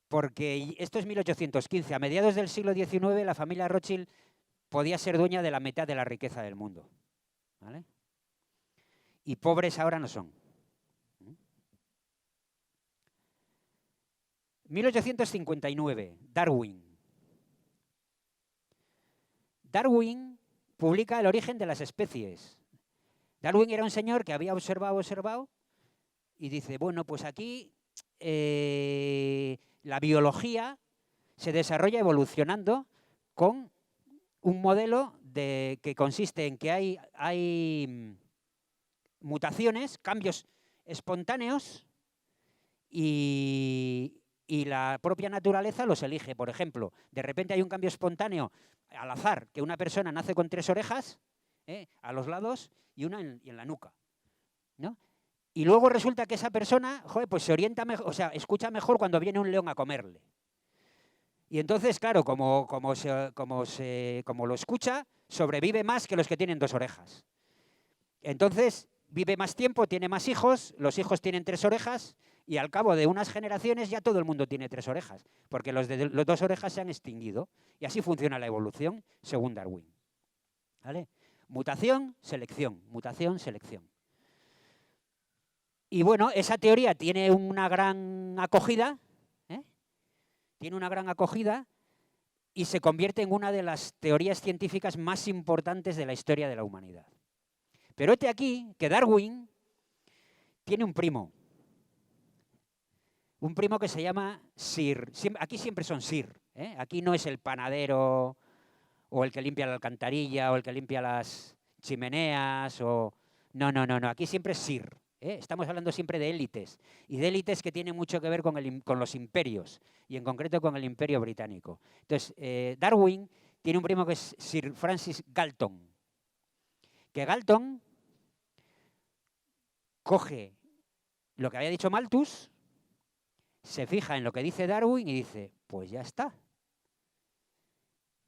porque esto es 1815. A mediados del siglo XIX, la familia Rothschild podía ser dueña de la mitad de la riqueza del mundo. ¿Vale? Y pobres ahora no son. 1859, Darwin. Darwin publica El origen de las especies. Darwin era un señor que había observado y dice, bueno, pues aquí la biología se desarrolla evolucionando con un modelo que consiste en que hay mutaciones, cambios espontáneos y la propia naturaleza los elige. Por ejemplo, de repente hay un cambio espontáneo al azar, que una persona nace con 3 orejas a los lados y una en la nuca, ¿no? Y luego resulta que esa persona, joder, pues se orienta mejor, o sea, escucha mejor cuando viene un león a comerle. Y entonces, claro, como lo escucha, sobrevive más que los que tienen 2 orejas. Entonces, vive más tiempo, tiene más hijos, los hijos tienen 3 orejas y al cabo de unas generaciones ya todo el mundo tiene 3 orejas, porque los de los 2 orejas se han extinguido. Y así funciona la evolución, según Darwin. ¿Vale? Mutación, selección, mutación, selección. Y bueno, esa teoría tiene una gran acogida, tiene una gran acogida y se convierte en una de las teorías científicas más importantes de la historia de la humanidad. Pero este aquí, que Darwin tiene un primo que se llama Sir. Aquí siempre son Sir, Aquí no es el panadero o el que limpia la alcantarilla o el que limpia las chimeneas o... No, aquí siempre es Sir. Estamos hablando siempre de élites, y de élites que tienen mucho que ver con los imperios, y en concreto con el Imperio Británico. Entonces, Darwin tiene un primo que es Sir Francis Galton, que Galton coge lo que había dicho Malthus, se fija en lo que dice Darwin y dice, pues ya está,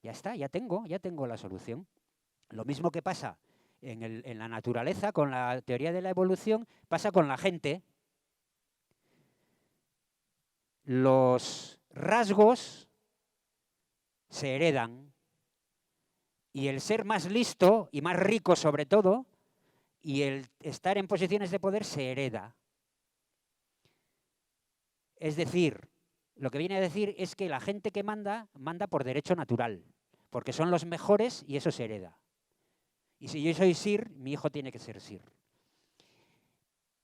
ya tengo la solución. Lo mismo que pasa en la naturaleza, con la teoría de la evolución, pasa con la gente. Los rasgos se heredan y el ser más listo y más rico sobre todo y el estar en posiciones de poder se hereda. Es decir, lo que viene a decir es que la gente que manda por derecho natural, porque son los mejores y eso se hereda. Y si yo soy Sir, mi hijo tiene que ser Sir.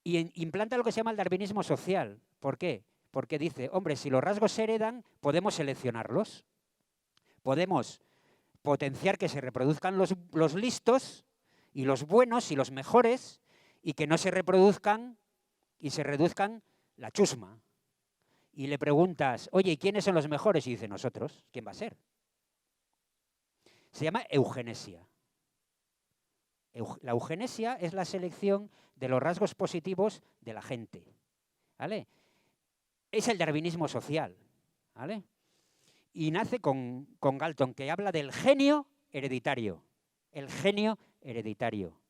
Y implanta lo que se llama el darwinismo social. ¿Por qué? Porque dice, hombre, si los rasgos se heredan, podemos seleccionarlos. Podemos potenciar que se reproduzcan los listos y los buenos y los mejores y que no se reproduzcan y se reduzcan la chusma. Y le preguntas, oye, ¿y quiénes son los mejores? Y dice, nosotros. ¿Quién va a ser? Se llama eugenesia. La eugenesia es la selección de los rasgos positivos de la gente, ¿vale? Es el darwinismo social, ¿vale? Y nace con Galton, que habla del genio hereditario. El genio hereditario,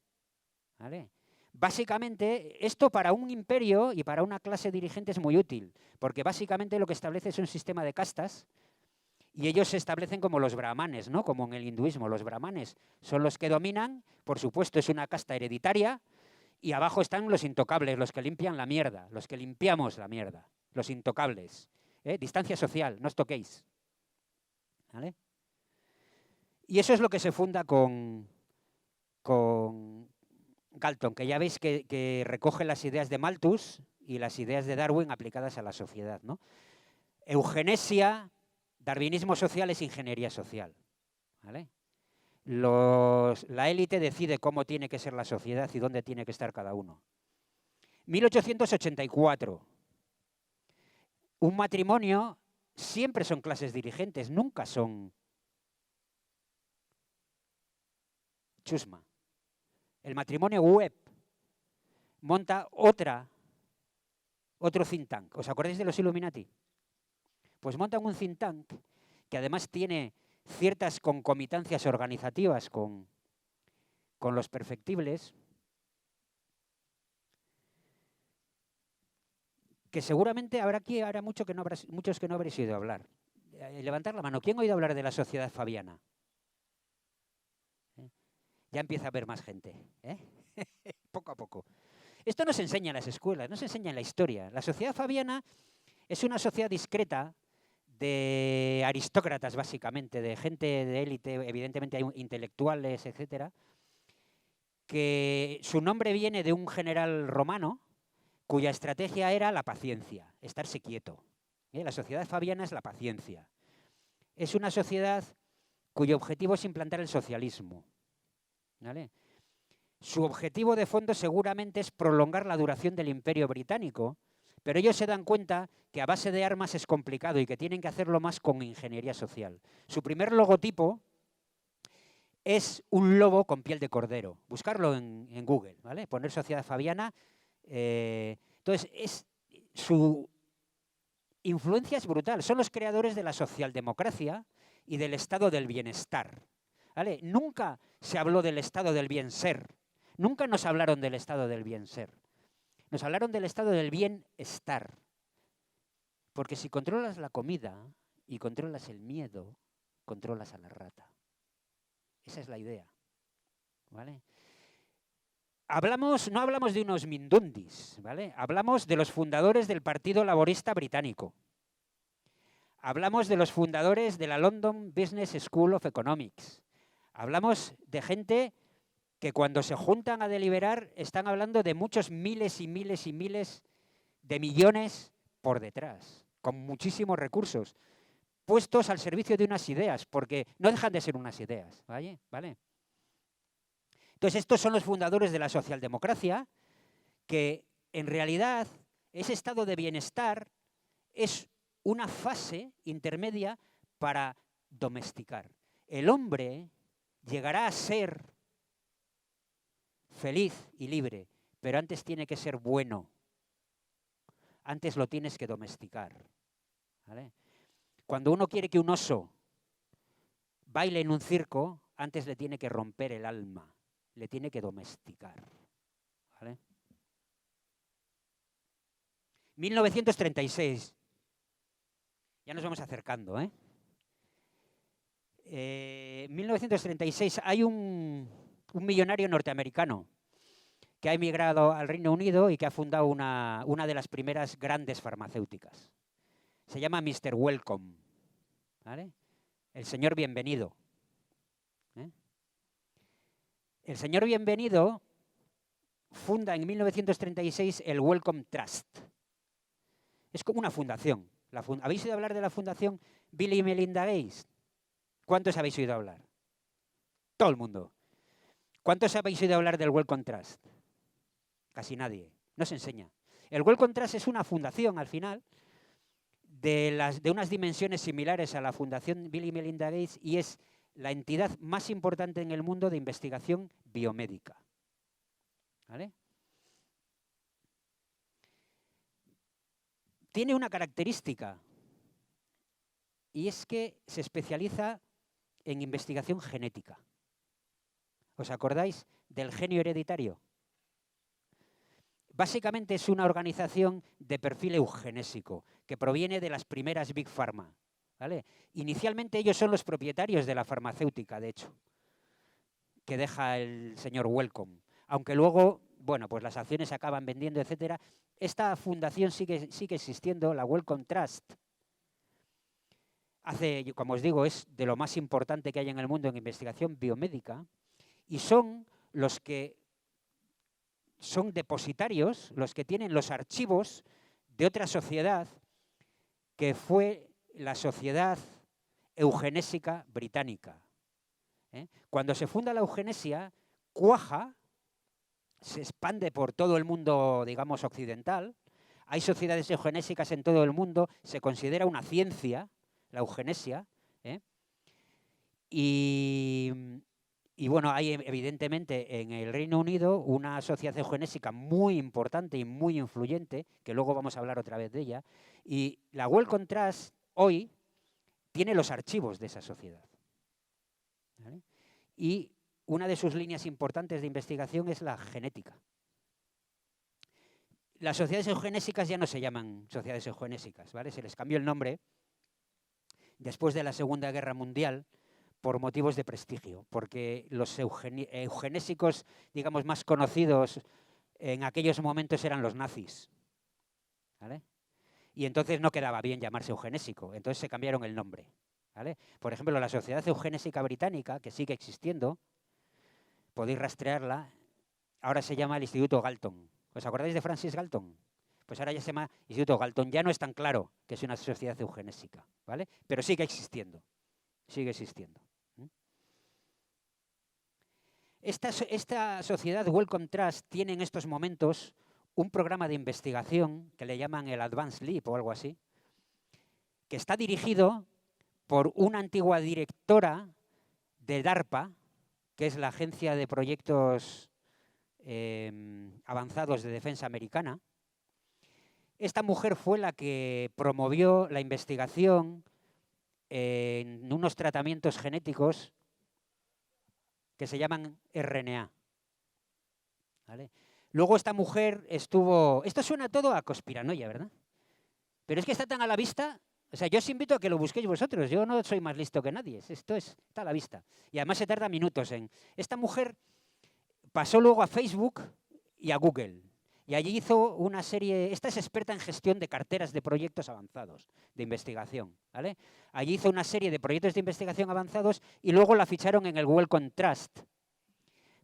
¿vale? Básicamente, esto para un imperio y para una clase dirigente es muy útil, porque básicamente lo que establece es un sistema de castas y ellos se establecen como los brahmanes, ¿no? Como en el hinduismo. Los brahmanes son los que dominan, por supuesto es una casta hereditaria, y abajo están los intocables, los que limpian la mierda, los que limpiamos la mierda, los intocables. Distancia social, no os toquéis, ¿vale? Y eso es lo que se funda con Galton, que ya veis que recoge las ideas de Malthus y las ideas de Darwin aplicadas a la sociedad, ¿no? Eugenesia, darwinismo social es ingeniería social, ¿vale? La élite decide cómo tiene que ser la sociedad y dónde tiene que estar cada uno. 1884. Un matrimonio siempre son clases dirigentes, nunca son chusma. El matrimonio Webb monta otro think tank. ¿Os acordáis de los Illuminati? Pues montan un think tank que además tiene ciertas concomitancias organizativas con los perfectibles, que seguramente habrá muchos que no habréis oído hablar. Levantar la mano. ¿Quién ha oído hablar de la sociedad fabiana? Ya empieza a haber más gente, ¿eh? Poco a poco. Esto no se enseña en las escuelas, no se enseña en la historia. La sociedad fabiana es una sociedad discreta de aristócratas, básicamente, de gente de élite, evidentemente hay intelectuales, etcétera, que su nombre viene de un general romano cuya estrategia era la paciencia, estarse quieto. La sociedad fabiana es la paciencia. Es una sociedad cuyo objetivo es implantar el socialismo, ¿vale? Su objetivo de fondo seguramente es prolongar la duración del Imperio Británico, pero ellos se dan cuenta que a base de armas es complicado y que tienen que hacerlo más con ingeniería social. Su primer logotipo es un lobo con piel de cordero. Buscarlo en Google, ¿vale? Poner sociedad fabiana. Entonces, su influencia es brutal. Son los creadores de la socialdemocracia y del estado del bienestar, ¿vale? Nunca se habló del estado del bien ser. Nunca nos hablaron del estado del bien ser. Nos hablaron del estado del bienestar. Porque si controlas la comida y controlas el miedo, controlas a la rata. Esa es la idea, ¿vale? No hablamos de unos mindundis, ¿vale? Hablamos de los fundadores del Partido Laborista Británico. Hablamos de los fundadores de la London Business School of Economics. Hablamos de gente que cuando se juntan a deliberar están hablando de muchos miles y miles y miles de millones por detrás, con muchísimos recursos, puestos al servicio de unas ideas, porque no dejan de ser unas ideas, ¿vale? Entonces, estos son los fundadores de la socialdemocracia, que en realidad ese estado de bienestar es una fase intermedia para domesticar. El hombre llegará a ser feliz y libre, pero antes tiene que ser bueno. Antes lo tienes que domesticar, ¿vale? Cuando uno quiere que un oso baile en un circo, antes le tiene que romper el alma, le tiene que domesticar, ¿vale? 1936. Ya nos vamos acercando, ¿eh? 1936 hay un millonario norteamericano que ha emigrado al Reino Unido y que ha fundado una de las primeras grandes farmacéuticas. Se llama Mr. Welcome, ¿vale? El señor bienvenido, ¿eh? El señor bienvenido funda en 1936 el Wellcome Trust. Es como una fundación. ¿Habéis oído hablar de la fundación Bill y Melinda Gates? ¿Cuántos habéis oído hablar? Todo el mundo. ¿Cuántos habéis oído hablar del Wellcome Trust? Casi nadie. No se enseña. El Wellcome Trust es una fundación, al final, de unas dimensiones similares a la fundación Bill y Melinda Gates, y es la entidad más importante en el mundo de investigación biomédica. ¿Vale? Tiene una característica, y es que se especializa en investigación genética. ¿Os acordáis del genio hereditario? Básicamente es una organización de perfil eugenésico que proviene de las primeras Big Pharma, ¿vale? Inicialmente ellos son los propietarios de la farmacéutica, de hecho, que deja el señor Wellcome. Aunque luego, bueno, pues las acciones se acaban vendiendo, etcétera. Esta fundación sigue existiendo, la Wellcome Trust. Como os digo, es de lo más importante que hay en el mundo en investigación biomédica, y son los que son depositarios, los que tienen los archivos de otra sociedad que fue la Sociedad Eugenésica Británica. Cuando se funda la eugenesia, cuaja, se expande por todo el mundo, digamos, occidental. Hay sociedades eugenésicas en todo el mundo, se considera una ciencia, la eugenesia, y bueno, hay evidentemente en el Reino Unido una sociedad eugenésica muy importante y muy influyente, que luego vamos a hablar otra vez de ella, y la Wellcome Trust hoy tiene los archivos de esa sociedad. ¿Vale? Y una de sus líneas importantes de investigación es la genética. Las sociedades eugenésicas ya no se llaman sociedades eugenésicas, ¿vale? Se les cambió el nombre después de la Segunda Guerra Mundial por motivos de prestigio, porque los eugenésicos, digamos, más conocidos en aquellos momentos eran los nazis, ¿vale? Y entonces no quedaba bien llamarse eugenésico, entonces se cambiaron el nombre, ¿vale? Por ejemplo, la Sociedad Eugenésica Británica, que sigue existiendo, podéis rastrearla, ahora se llama el Instituto Galton. ¿Os acordáis de Francis Galton? Pues ahora ya se llama Instituto Galton. Ya no es tan claro que es una sociedad eugenésica, ¿vale? Pero sigue existiendo, sigue existiendo. Esta sociedad Wellcome Trust tiene en estos momentos un programa de investigación que le llaman el Advanced Leap o algo así, que está dirigido por una antigua directora de DARPA, que es la Agencia de Proyectos Avanzados de Defensa Americana. Esta mujer fue la que promovió la investigación en unos tratamientos genéticos que se llaman RNA. ¿Vale? Luego esta mujer estuvo... Esto suena todo a conspiranoia, ¿verdad? Pero es que está tan a la vista... O sea, yo os invito a que lo busquéis vosotros. Yo no soy más listo que nadie. Está a la vista. Y además se tarda minutos en... Esta mujer pasó luego a Facebook y a Google. Y allí hizo una serie... Esta es experta en gestión de carteras de proyectos avanzados de investigación, ¿vale? Allí hizo una serie de proyectos de investigación avanzados y luego la ficharon en el Wellcome Trust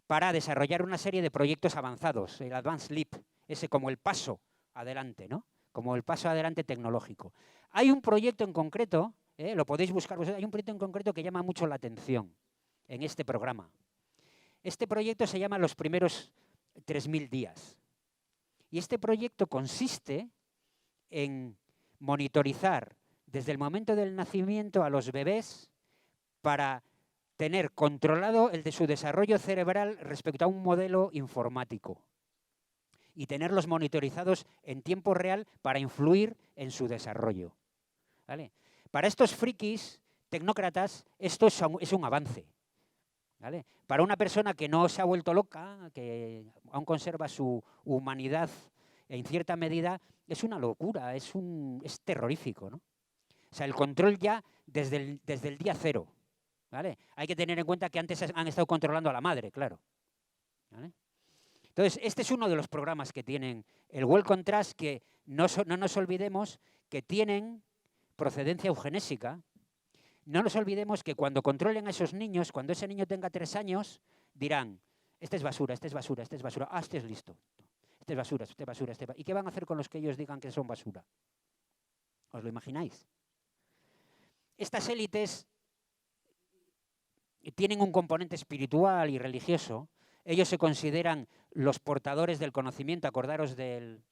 para desarrollar una serie de proyectos avanzados, el Advanced Leap, ese como el paso adelante, ¿no? Como el paso adelante tecnológico. Hay un proyecto en concreto, lo podéis buscar vosotros, hay un proyecto en concreto que llama mucho la atención en este programa. Este proyecto se llama Los primeros 3000 días. Y este proyecto consiste en monitorizar desde el momento del nacimiento a los bebés para tener controlado el de su desarrollo cerebral respecto a un modelo informático y tenerlos monitorizados en tiempo real para influir en su desarrollo, ¿vale? Para estos frikis tecnócratas esto es un avance, ¿vale? Para una persona que no se ha vuelto loca, que aún conserva su humanidad en cierta medida, es una locura, es terrorífico, ¿no? O sea, el control ya desde el día cero, ¿vale? Hay que tener en cuenta que antes han estado controlando a la madre, claro, ¿vale? Entonces, este es uno de los programas que tienen el Wellcome Trust, que no nos olvidemos que tienen procedencia eugenésica. No nos olvidemos que cuando controlen a esos niños, cuando ese niño tenga 3 años, dirán, este es basura, este es basura, este es basura, este es listo, este es basura, este es basura, este es basura. ¿Y qué van a hacer con los que ellos digan que son basura? ¿Os lo imagináis? Estas élites tienen un componente espiritual y religioso. Ellos se consideran los portadores del conocimiento, acordaros del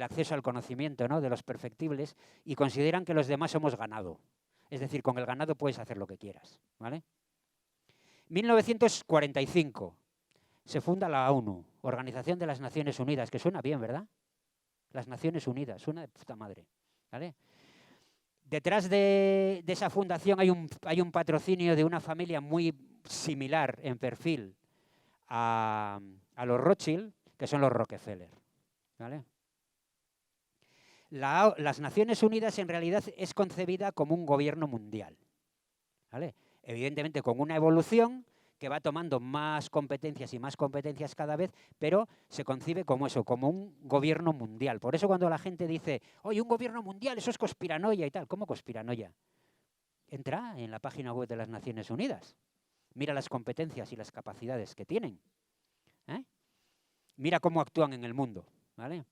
acceso al conocimiento, ¿no? De los perfectibles, y consideran que los demás somos ganado. Es decir, con el ganado puedes hacer lo que quieras, ¿vale? 1945 se funda la ONU, Organización de las Naciones Unidas, que suena bien, ¿verdad? Las Naciones Unidas, suena de puta madre, ¿vale? Detrás de esa fundación hay un patrocinio de una familia muy similar en perfil a los Rothschild, que son los Rockefeller, ¿vale? Las Naciones Unidas en realidad es concebida como un gobierno mundial, ¿vale? Evidentemente con una evolución que va tomando más competencias y más competencias cada vez, pero se concibe como eso, como un gobierno mundial. Por eso cuando la gente dice, oye, un gobierno mundial, eso es conspiranoia y tal. ¿Cómo conspiranoia? Entra en la página web de las Naciones Unidas. Mira las competencias y las capacidades que tienen. Mira cómo actúan en el mundo, ¿vale?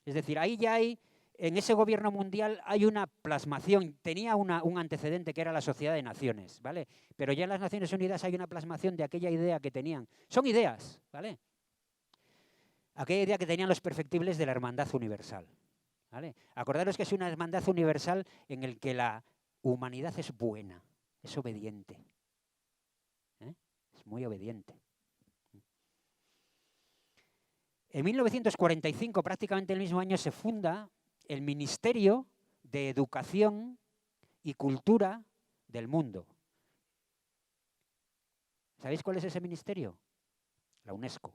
Es decir, ahí ya hay, en ese gobierno mundial hay una plasmación, tenía un antecedente que era la Sociedad de Naciones, ¿vale? Pero ya en las Naciones Unidas hay una plasmación de aquella idea que tenían. Son ideas, ¿vale? Aquella idea que tenían los perfectibles de la hermandad universal, ¿vale? Acordaros que es una hermandad universal en el que la humanidad es buena, es obediente, es muy obediente. En 1945, prácticamente el mismo año, se funda el Ministerio de Educación y Cultura del mundo. ¿Sabéis cuál es ese ministerio? La UNESCO.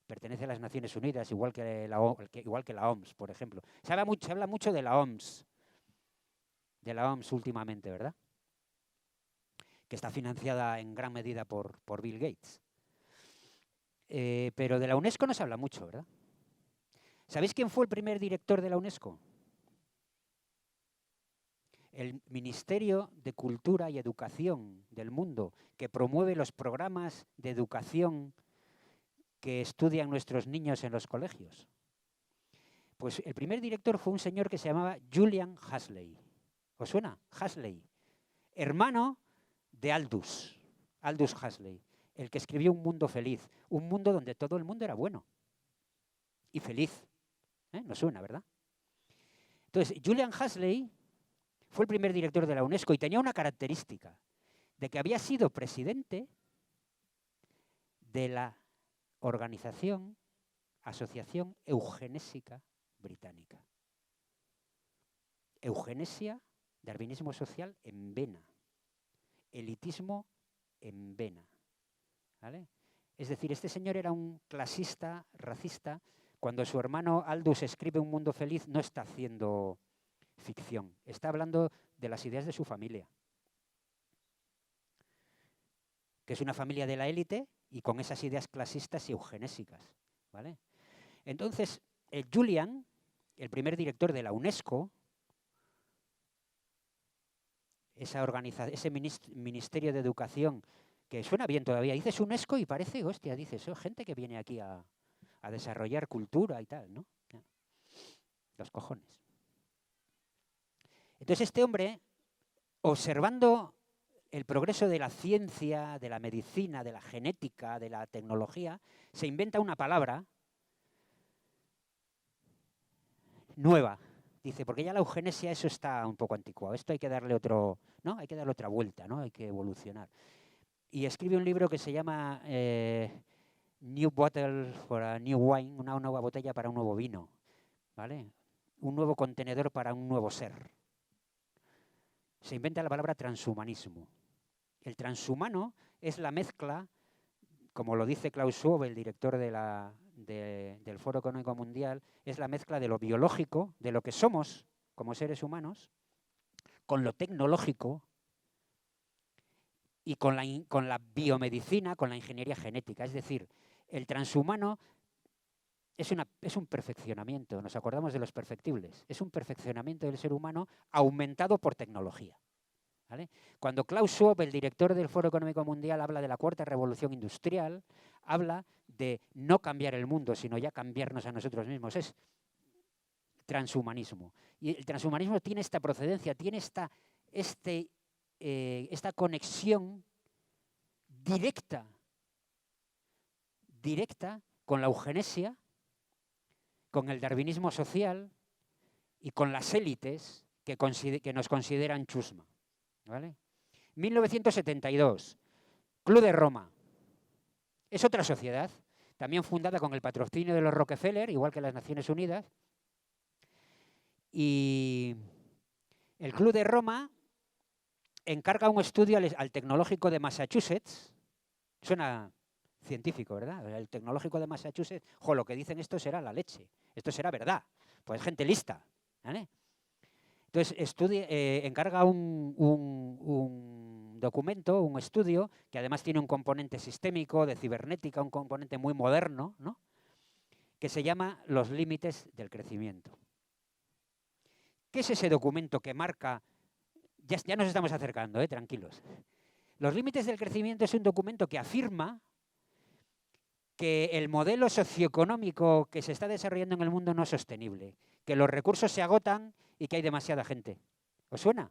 Pertenece a las Naciones Unidas, igual que la OMS, por ejemplo. Se habla mucho de la OMS últimamente, ¿verdad? Que está financiada en gran medida por Bill Gates. Pero de la UNESCO no se habla mucho, ¿verdad? ¿Sabéis quién fue el primer director de la UNESCO? El Ministerio de Cultura y Educación del mundo, que promueve los programas de educación que estudian nuestros niños en los colegios. Pues el primer director fue un señor que se llamaba Julian Huxley. ¿Os suena? Huxley. Hermano de Aldous Huxley, el que escribió Un mundo feliz, un mundo donde todo el mundo era bueno y feliz. ¿Nos suena, verdad? Entonces, Julian Huxley fue el primer director de la UNESCO y tenía una característica, de que había sido presidente de la Asociación Eugenésica Británica. Eugenesia, darwinismo social en vena. Elitismo en vena, ¿vale? Es decir, este señor era un clasista, racista. Cuando su hermano Aldous escribe Un mundo feliz, no está haciendo ficción, está hablando de las ideas de su familia, que es una familia de la élite y con esas ideas clasistas y eugenésicas, ¿vale? Entonces, Julian, el primer director de la UNESCO, ese Ministerio de Educación, que suena bien todavía, dices UNESCO y parece, hostia, dices, gente que viene aquí a desarrollar cultura y tal, ¿no? Los cojones. Entonces este hombre, observando el progreso de la ciencia, de la medicina, de la genética, de la tecnología, se inventa una palabra nueva. Dice, porque ya la eugenesia, eso está un poco anticuado, esto hay que darle hay que darle otra vuelta, ¿no? Hay que evolucionar. Y escribe un libro que se llama New Bottle for a New Wine, una nueva botella para un nuevo vino, ¿vale? Un nuevo contenedor para un nuevo ser. Se inventa la palabra transhumanismo. El transhumano es la mezcla, como lo dice Klaus Schwab, el director del Foro Económico Mundial, es la mezcla de lo biológico, de lo que somos como seres humanos, con lo tecnológico y con la biomedicina, con la ingeniería genética. Es decir, el transhumano es un perfeccionamiento, nos acordamos de los perfectibles, es un perfeccionamiento del ser humano aumentado por tecnología, ¿vale? Cuando Klaus Schwab, el director del Foro Económico Mundial, habla de la cuarta revolución industrial, habla de no cambiar el mundo, sino ya cambiarnos a nosotros mismos. Es transhumanismo. Y el transhumanismo tiene esta procedencia, tiene esta conexión directa con la eugenesia, con el darwinismo social y con las élites que nos consideran chusma, ¿vale? 1972, Club de Roma. Es otra sociedad, también fundada con el patrocinio de los Rockefeller, igual que las Naciones Unidas. Y el Club de Roma encarga un estudio al Tecnológico de Massachusetts. Suena científico, ¿verdad? El Tecnológico de Massachusetts, lo que dicen esto será la leche, esto será verdad, pues gente lista, ¿vale? Entonces encarga un documento, un estudio, que además tiene un componente sistémico, de cibernética, un componente muy moderno, ¿no? Que se llama Los límites del crecimiento. ¿Qué es ese documento que marca? Ya nos estamos acercando, tranquilos. Los límites del crecimiento es un documento que afirma que el modelo socioeconómico que se está desarrollando en el mundo no es sostenible, que los recursos se agotan y que hay demasiada gente. ¿Os suena?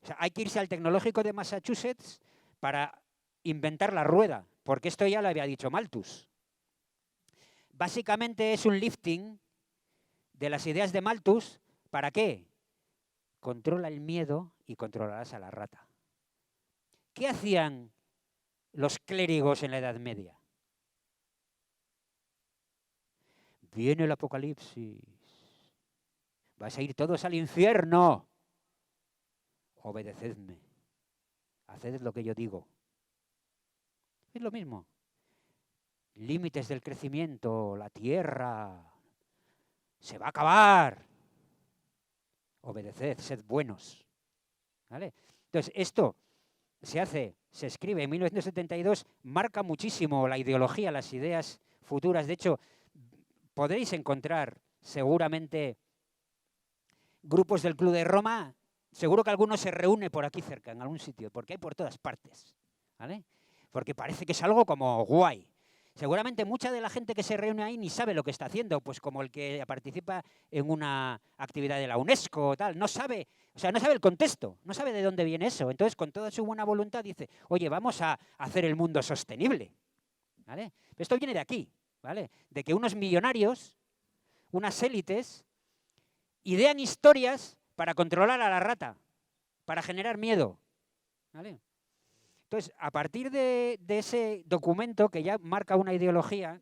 O sea, hay que irse al Tecnológico de Massachusetts para inventar la rueda, porque esto ya lo había dicho Malthus. Básicamente es un lifting de las ideas de Malthus. ¿Para qué? Controla el miedo y controlarás a la rata. ¿Qué hacían los clérigos en la Edad Media? Viene el apocalipsis. Vais a ir todos al infierno. Obedecedme. Haced lo que yo digo. Es lo mismo. Límites del crecimiento, la tierra se va a acabar. Obedeced, sed buenos. ¿Vale? Entonces, esto se escribe en 1972, marca muchísimo la ideología, las ideas futuras. De hecho, podréis encontrar seguramente grupos del Club de Roma. Seguro que alguno se reúne por aquí cerca, en algún sitio, porque hay por todas partes, ¿vale? Porque parece que es algo como guay. Seguramente mucha de la gente que se reúne ahí ni sabe lo que está haciendo, pues como el que participa en una actividad de la UNESCO o tal, no sabe el contexto, no sabe de dónde viene eso. Entonces, con toda su buena voluntad dice, oye, vamos a hacer el mundo sostenible, ¿vale? Esto viene de aquí, ¿vale? De que unos millonarios, unas élites, idean historias para controlar a la rata, para generar miedo, ¿vale? Entonces, a partir de ese documento que ya marca una ideología,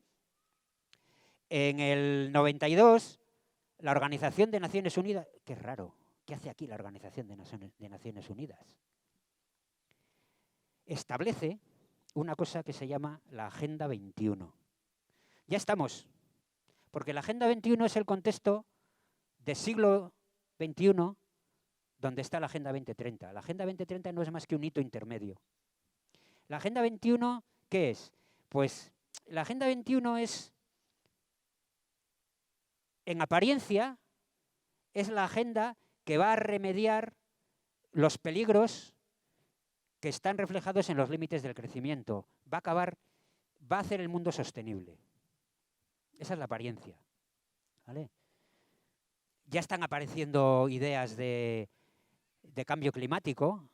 en el 92, la Organización de Naciones Unidas, qué raro, ¿qué hace aquí la Organización de Naciones Unidas? Establece una cosa que se llama la Agenda 21. Ya estamos, porque la Agenda 21 es el contexto del siglo XXI donde está la Agenda 2030. La Agenda 2030 no es más que un hito intermedio. La Agenda 21, ¿qué es? Pues la Agenda 21 es, en apariencia, es la agenda que va a remediar los peligros que están reflejados en los límites del crecimiento. Va a hacer el mundo sostenible. Esa es la apariencia, ¿vale? Ya están apareciendo ideas de cambio climático.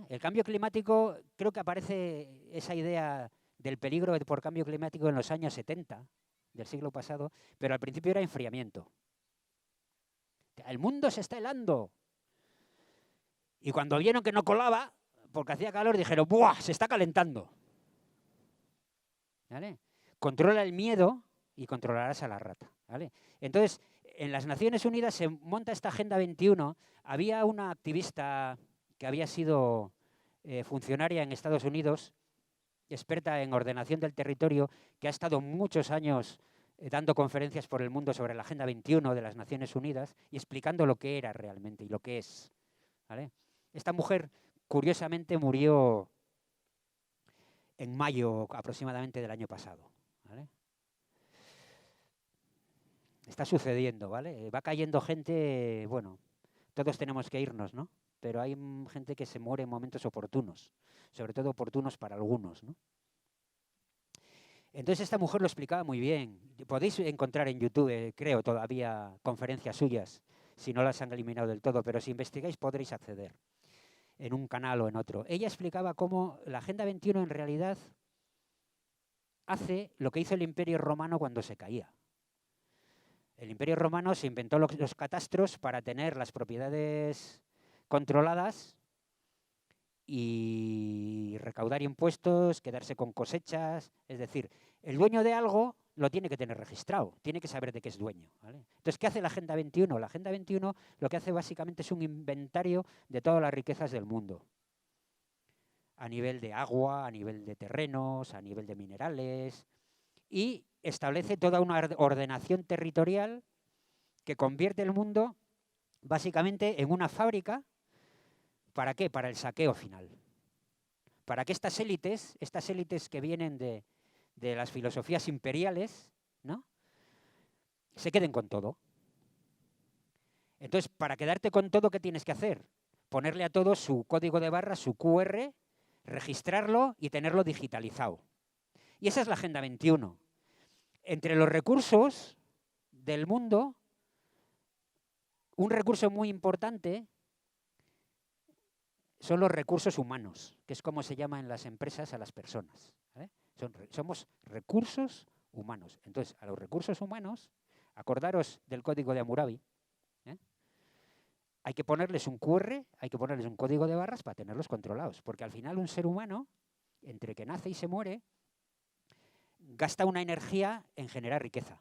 El cambio climático, creo que aparece esa idea del peligro por cambio climático en los años 70 del siglo pasado, pero al principio era enfriamiento. El mundo se está helando. Y cuando vieron que no colaba, porque hacía calor, dijeron, ¡buah! Se está calentando. ¿Vale? Controla el miedo y controlarás a la rata. ¿Vale? Entonces, en las Naciones Unidas se monta esta Agenda 21. Había una activista que había sido funcionaria en Estados Unidos, experta en ordenación del territorio, que ha estado muchos años dando conferencias por el mundo sobre la Agenda 21 de las Naciones Unidas y explicando lo que era realmente y lo que es. ¿Vale? Esta mujer, curiosamente, murió en mayo aproximadamente del año pasado. ¿Vale? Está sucediendo, ¿vale? Va cayendo gente, bueno, todos tenemos que irnos, ¿no? Pero hay gente que se muere en momentos oportunos, sobre todo oportunos para algunos, ¿no? Entonces esta mujer lo explicaba muy bien. Podéis encontrar en YouTube, creo, todavía conferencias suyas, si no las han eliminado del todo, pero si investigáis podréis acceder en un canal o en otro. Ella explicaba cómo la Agenda 21 en realidad hace lo que hizo el Imperio Romano cuando se caía. El Imperio Romano se inventó los catastros para tener las propiedades controladas y recaudar impuestos, quedarse con cosechas. Es decir, el dueño de algo lo tiene que tener registrado, tiene que saber de qué es dueño, ¿vale? Entonces, ¿qué hace la Agenda 21? La Agenda 21 lo que hace básicamente es un inventario de todas las riquezas del mundo. A nivel de agua, a nivel de terrenos, a nivel de minerales, y establece toda una ordenación territorial que convierte el mundo básicamente en una fábrica. ¿Para qué? Para el saqueo final. Para que estas élites que vienen de las filosofías imperiales, ¿no?, se queden con todo. Entonces, para quedarte con todo, ¿qué tienes que hacer? Ponerle a todo su código de barra, su QR, registrarlo y tenerlo digitalizado. Y esa es la Agenda 21. Entre los recursos del mundo, un recurso muy importante son los recursos humanos, que es como se llama en las empresas a las personas, ¿vale? Somos recursos humanos. Entonces, a los recursos humanos, acordaros del código de Hammurabi, ¿eh? Hay que ponerles un QR, hay que ponerles un código de barras para tenerlos controlados, porque al final un ser humano, entre que nace y se muere, gasta una energía en generar riqueza.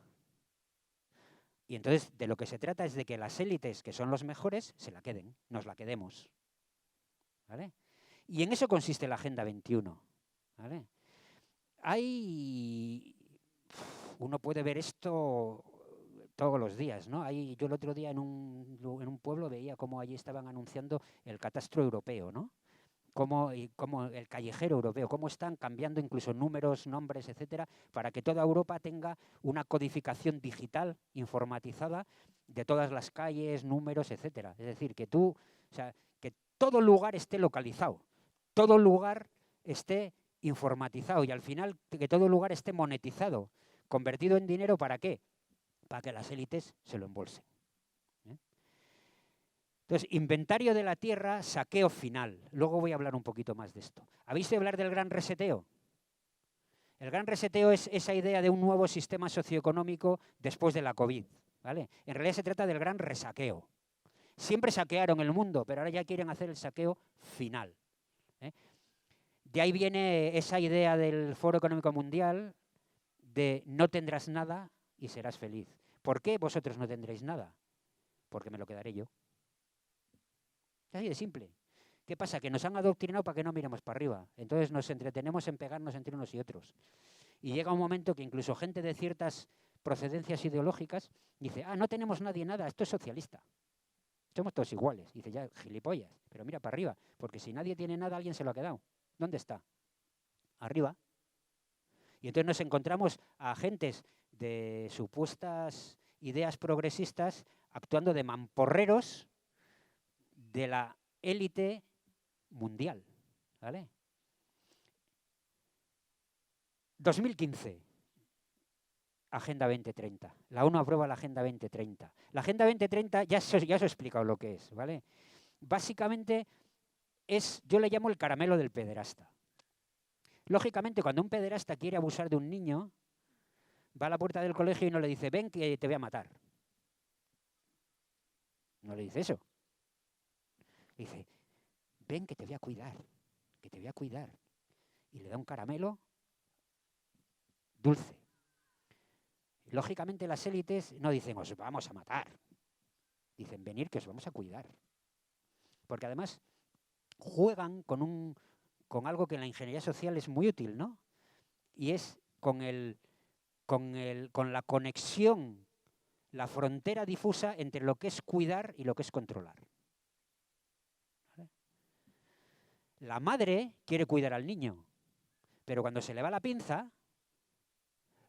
Y entonces de lo que se trata es de que las élites, que son los mejores, se la queden, nos la quedemos, ¿vale? Y en eso consiste la Agenda 21, ¿vale? Uno puede ver esto todos los días, ¿no? Yo el otro día en un pueblo veía cómo allí estaban anunciando el catastro europeo, ¿no? Como el callejero europeo, cómo están cambiando incluso números, nombres, etcétera, para que toda Europa tenga una codificación digital, informatizada, de todas las calles, números, etcétera. Es decir, que todo lugar esté localizado, todo lugar esté informatizado y al final que todo lugar esté monetizado, convertido en dinero, ¿para qué? Para que las élites se lo embolsen. Entonces, inventario de la tierra, saqueo final. Luego voy a hablar un poquito más de esto. ¿Habéis de hablar del gran reseteo? El gran reseteo es esa idea de un nuevo sistema socioeconómico después de la COVID, ¿vale? En realidad se trata del gran resaqueo. Siempre saquearon el mundo, pero ahora ya quieren hacer el saqueo final, ¿eh? De ahí viene esa idea del Foro Económico Mundial de no tendrás nada y serás feliz. ¿Por qué vosotros no tendréis nada? Porque me lo quedaré yo. Es así de simple. ¿Qué pasa? Que nos han adoctrinado para que no miremos para arriba. Entonces nos entretenemos en pegarnos entre unos y otros. Y llega un momento que incluso gente de ciertas procedencias ideológicas dice, no tenemos nadie nada, esto es socialista. Somos todos iguales. Y dice, ya, gilipollas, pero mira para arriba, porque si nadie tiene nada, alguien se lo ha quedado. ¿Dónde está? Arriba. Y entonces nos encontramos a agentes de supuestas ideas progresistas actuando de mamporreros de la élite mundial, ¿vale? 2015, Agenda 2030. La ONU aprueba la Agenda 2030. La Agenda 2030, ya os he explicado lo que es, ¿vale? Básicamente yo le llamo el caramelo del pederasta. Lógicamente, cuando un pederasta quiere abusar de un niño, va a la puerta del colegio y no le dice, ven que te voy a matar. No le dice eso. Le dice, ven que te voy a cuidar, que te voy a cuidar. Y le da un caramelo dulce. Lógicamente las élites no dicen, os vamos a matar. Dicen, venir que os vamos a cuidar. Porque además juegan con algo que en la ingeniería social es muy útil, ¿no? Y es con la conexión, la frontera difusa entre lo que es cuidar y lo que es controlar. ¿Vale? La madre quiere cuidar al niño, pero cuando se le va la pinza,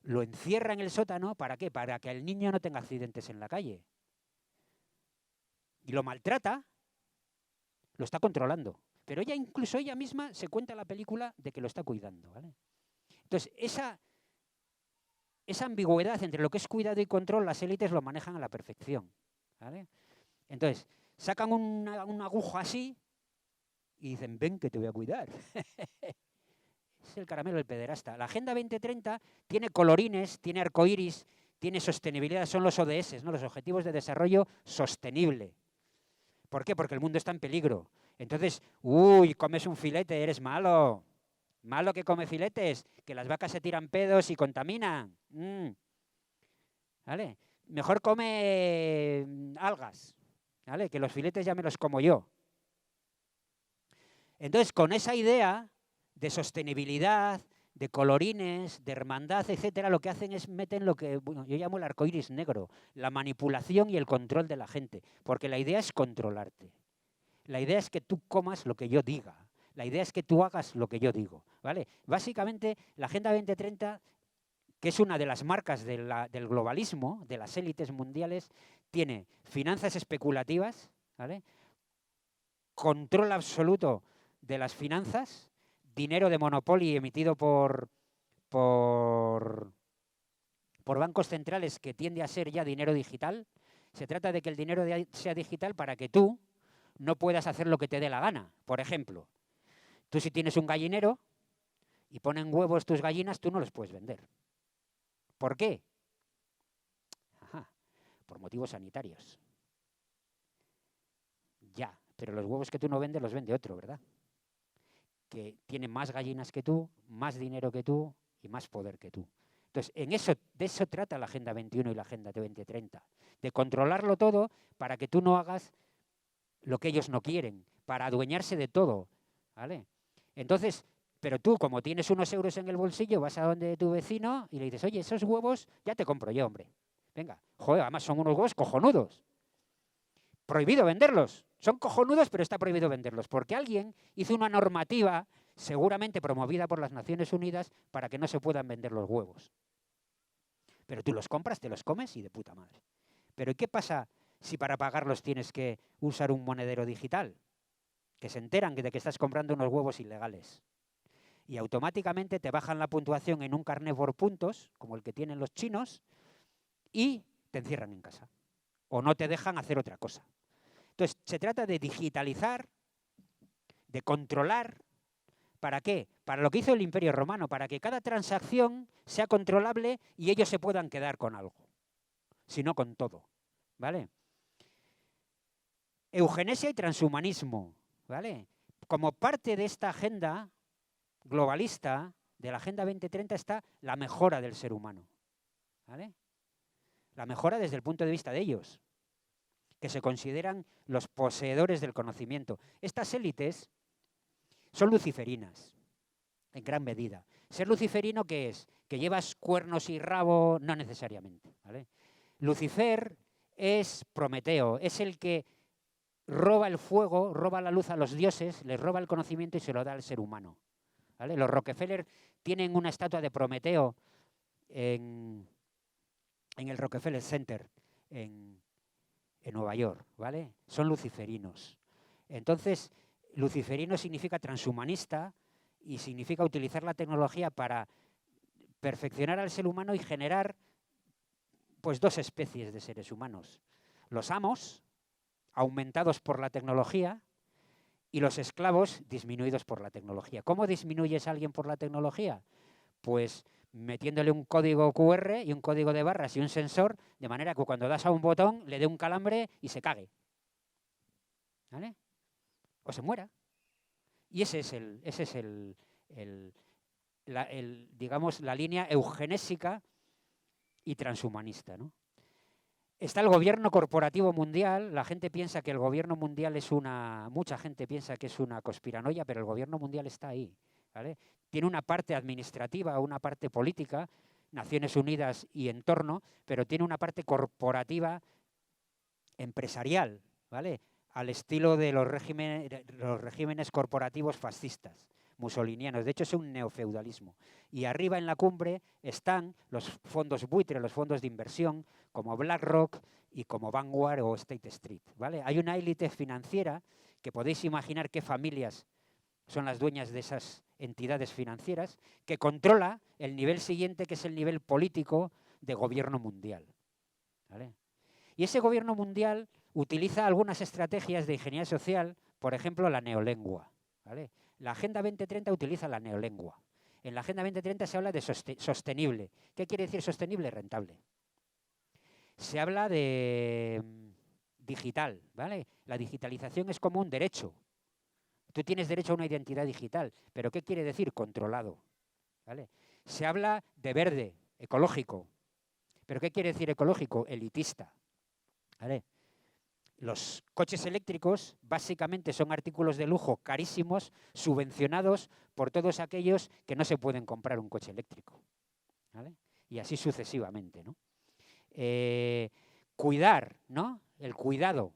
lo encierra en el sótano, ¿para qué? Para que el niño no tenga accidentes en la calle. Y lo maltrata, lo está controlando. Pero incluso ella misma se cuenta la película de que lo está cuidando, ¿vale? Entonces, esa ambigüedad entre lo que es cuidado y control, las élites lo manejan a la perfección, ¿vale? Entonces, sacan una aguja así y dicen, ven que te voy a cuidar. Es el caramelo del pederasta. La Agenda 2030 tiene colorines, tiene arcoíris, tiene sostenibilidad, son los ODS, ¿no? Los Objetivos de Desarrollo Sostenible. ¿Por qué? Porque el mundo está en peligro. Entonces, comes un filete, eres malo. Malo que come filetes, que las vacas se tiran pedos y contaminan. ¿Vale? Mejor come algas, ¿vale? Que los filetes ya me los como yo. Entonces, con esa idea de sostenibilidad, de colorines, de hermandad, etcétera, lo que hacen es meten lo que yo llamo el arcoíris negro, la manipulación y el control de la gente, porque la idea es controlarte. La idea es que tú comas lo que yo diga. La idea es que tú hagas lo que yo digo, ¿vale? Básicamente, la Agenda 2030, que es una de las marcas del globalismo, de las élites mundiales, tiene finanzas especulativas, ¿vale? Control absoluto de las finanzas, dinero de monopolio emitido por bancos centrales que tiende a ser ya dinero digital. Se trata de que el dinero sea digital para que tú no puedas hacer lo que te dé la gana. Por ejemplo, tú si tienes un gallinero y ponen huevos tus gallinas, tú no los puedes vender. ¿Por qué? Por motivos sanitarios. Ya, pero los huevos que tú no vendes los vende otro, ¿verdad? Que tiene más gallinas que tú, más dinero que tú y más poder que tú. Entonces, de eso trata la Agenda 21 y la Agenda 2030, de controlarlo todo para que tú no hagas lo que ellos no quieren, para adueñarse de todo, ¿vale? Entonces, pero tú, como tienes unos euros en el bolsillo, vas a donde tu vecino y le dices, oye, esos huevos ya te compro yo, hombre. Venga, joder, además son unos huevos cojonudos. Prohibido venderlos. Son cojonudos, pero está prohibido venderlos, porque alguien hizo una normativa, seguramente promovida por las Naciones Unidas, para que no se puedan vender los huevos. Pero tú los compras, te los comes y de puta madre. Pero ¿y qué pasa si para pagarlos tienes que usar un monedero digital? Que se enteran de que estás comprando unos huevos ilegales. Y automáticamente te bajan la puntuación en un carné por puntos, como el que tienen los chinos, y te encierran en casa. O no te dejan hacer otra cosa. Entonces, se trata de digitalizar, de controlar. ¿Para qué? Para lo que hizo el Imperio Romano, para que cada transacción sea controlable y ellos se puedan quedar con algo, si no con todo, ¿vale? Eugenesia y transhumanismo, ¿vale? Como parte de esta agenda globalista, de la Agenda 2030, está la mejora del ser humano, ¿vale? La mejora desde el punto de vista de ellos, que se consideran los poseedores del conocimiento. Estas élites son luciferinas, en gran medida. ¿Ser luciferino qué es? ¿Que llevas cuernos y rabo? No necesariamente, ¿vale? Lucifer es Prometeo, es el que roba el fuego, roba la luz a los dioses, les roba el conocimiento y se lo da al ser humano, ¿vale? Los Rockefeller tienen una estatua de Prometeo en el Rockefeller Center, en Nueva York, ¿vale? Son luciferinos. Entonces, luciferino significa transhumanista y significa utilizar la tecnología para perfeccionar al ser humano y generar, pues, dos especies de seres humanos. Los amos, aumentados por la tecnología, y los esclavos, disminuidos por la tecnología. ¿Cómo disminuyes a alguien por la tecnología? Pues metiéndole un código QR y un código de barras y un sensor, de manera que cuando das a un botón le dé un calambre y se cague, ¿vale? O se muera. Y ese es digamos, la línea eugenésica y transhumanista, ¿no? Está el gobierno corporativo mundial. La gente piensa que el gobierno mundial mucha gente piensa que es una conspiranoia, pero el gobierno mundial está ahí, ¿vale? Tiene una parte administrativa, una parte política, Naciones Unidas y entorno, pero tiene una parte corporativa empresarial, ¿vale? Al estilo de los regímenes corporativos fascistas, musolinianos. De hecho, es un neofeudalismo. Y arriba en la cumbre están los fondos buitre, los fondos de inversión, como BlackRock y como Vanguard o State Street, ¿vale? Hay una élite financiera que podéis imaginar qué familias son las dueñas de esas entidades financieras, que controla el nivel siguiente, que es el nivel político de gobierno mundial, ¿vale? Y ese gobierno mundial utiliza algunas estrategias de ingeniería social, por ejemplo, la neolengua, ¿vale? La Agenda 2030 utiliza la neolengua. En la Agenda 2030 se habla de sostenible. ¿Qué quiere decir sostenible? Rentable. Se habla de digital, ¿vale? La digitalización es como un derecho. tú tienes derecho a una identidad digital. ¿Pero qué quiere decir controlado? ¿Vale? Se habla de verde, ecológico. ¿Pero qué quiere decir ecológico? Elitista. ¿Vale? Los coches eléctricos básicamente son artículos de lujo carísimos, subvencionados por todos aquellos que no se pueden comprar un coche eléctrico. ¿Vale? Y así sucesivamente, ¿no? Cuidar, ¿no? El cuidado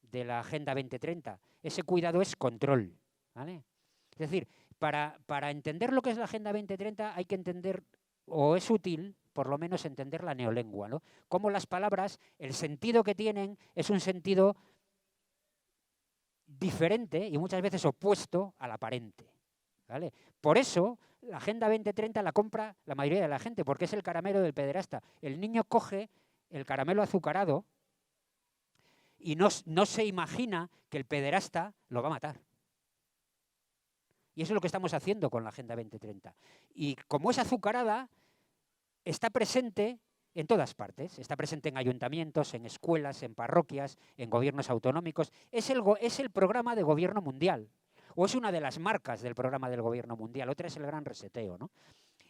de la Agenda 2030. Ese cuidado es control. ¿Vale? Es decir, para entender lo que es la Agenda 2030 hay que entender, o es útil, por lo menos entender la neolengua, ¿no? Cómo las palabras, el sentido que tienen es un sentido diferente y muchas veces opuesto al aparente. ¿Vale? Por eso la Agenda 2030 la compra la mayoría de la gente, porque es el caramelo del pederasta. El niño coge el caramelo azucarado y no se imagina que el pederasta lo va a matar. Y eso es lo que estamos haciendo con la Agenda 2030. Y como es azucarada, está presente en todas partes. Está presente en ayuntamientos, en escuelas, en parroquias, en gobiernos autonómicos. Es el programa de gobierno mundial. O es una de las marcas del programa del gobierno mundial. Otra es el gran reseteo, ¿no?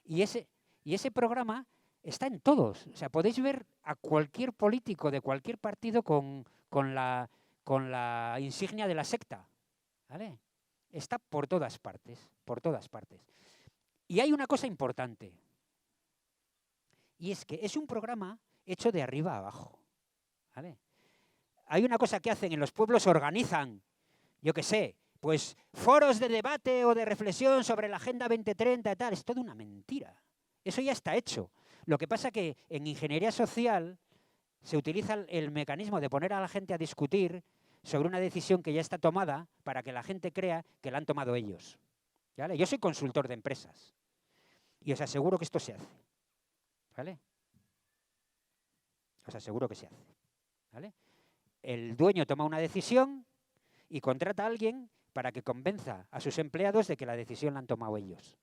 Y ese programa está en todos. O sea, podéis ver a cualquier político de cualquier partido con la insignia de la secta. ¿Vale? Está por todas partes, por todas partes. Y hay una cosa importante. Y es que es un programa hecho de arriba a abajo. ¿Vale? Hay una cosa que hacen en los pueblos, organizan, yo qué sé, pues foros de debate o de reflexión sobre la Agenda 2030 y tal. Es toda una mentira. Eso ya está hecho. Lo que pasa que en ingeniería social se utiliza el mecanismo de poner a la gente a discutir sobre una decisión que ya está tomada para que la gente crea que la han tomado ellos. ¿Vale? Yo soy consultor de empresas y os aseguro que esto se hace. ¿Vale? Os aseguro que se hace. ¿Vale? El dueño toma una decisión y contrata a alguien para que convenza a sus empleados de que la decisión la han tomado ellos.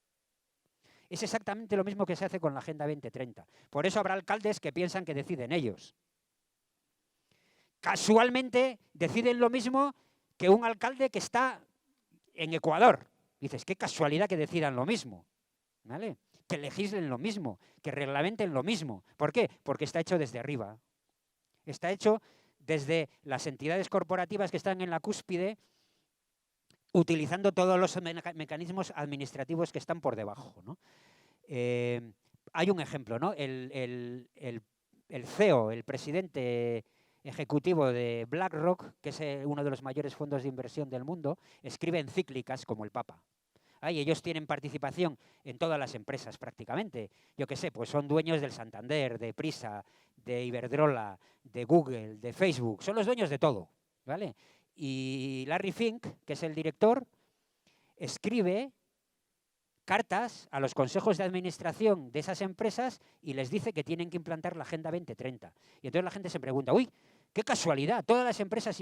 Es exactamente lo mismo que se hace con la Agenda 2030. Por eso habrá alcaldes que piensan que deciden ellos. Casualmente deciden lo mismo que un alcalde que está en Ecuador. Dices, qué casualidad que decidan lo mismo. ¿Vale? Que legislen lo mismo, que reglamenten lo mismo. ¿Por qué? Porque está hecho desde arriba. Está hecho desde las entidades corporativas que están en la cúspide, utilizando todos los mecanismos administrativos que están por debajo, ¿no? Hay un ejemplo, ¿no? El CEO, el presidente ejecutivo de BlackRock, que es uno de los mayores fondos de inversión del mundo, escribe encíclicas como el Papa. Y ellos tienen participación en todas las empresas prácticamente. Yo qué sé, pues son dueños del Santander, de Prisa, de Iberdrola, de Google, de Facebook. Son los dueños de todo, ¿vale? Y Larry Fink, que es el director, escribe cartas a los consejos de administración de esas empresas y les dice que tienen que implantar la Agenda 2030. Y entonces la gente se pregunta, uy, qué casualidad, todas las empresas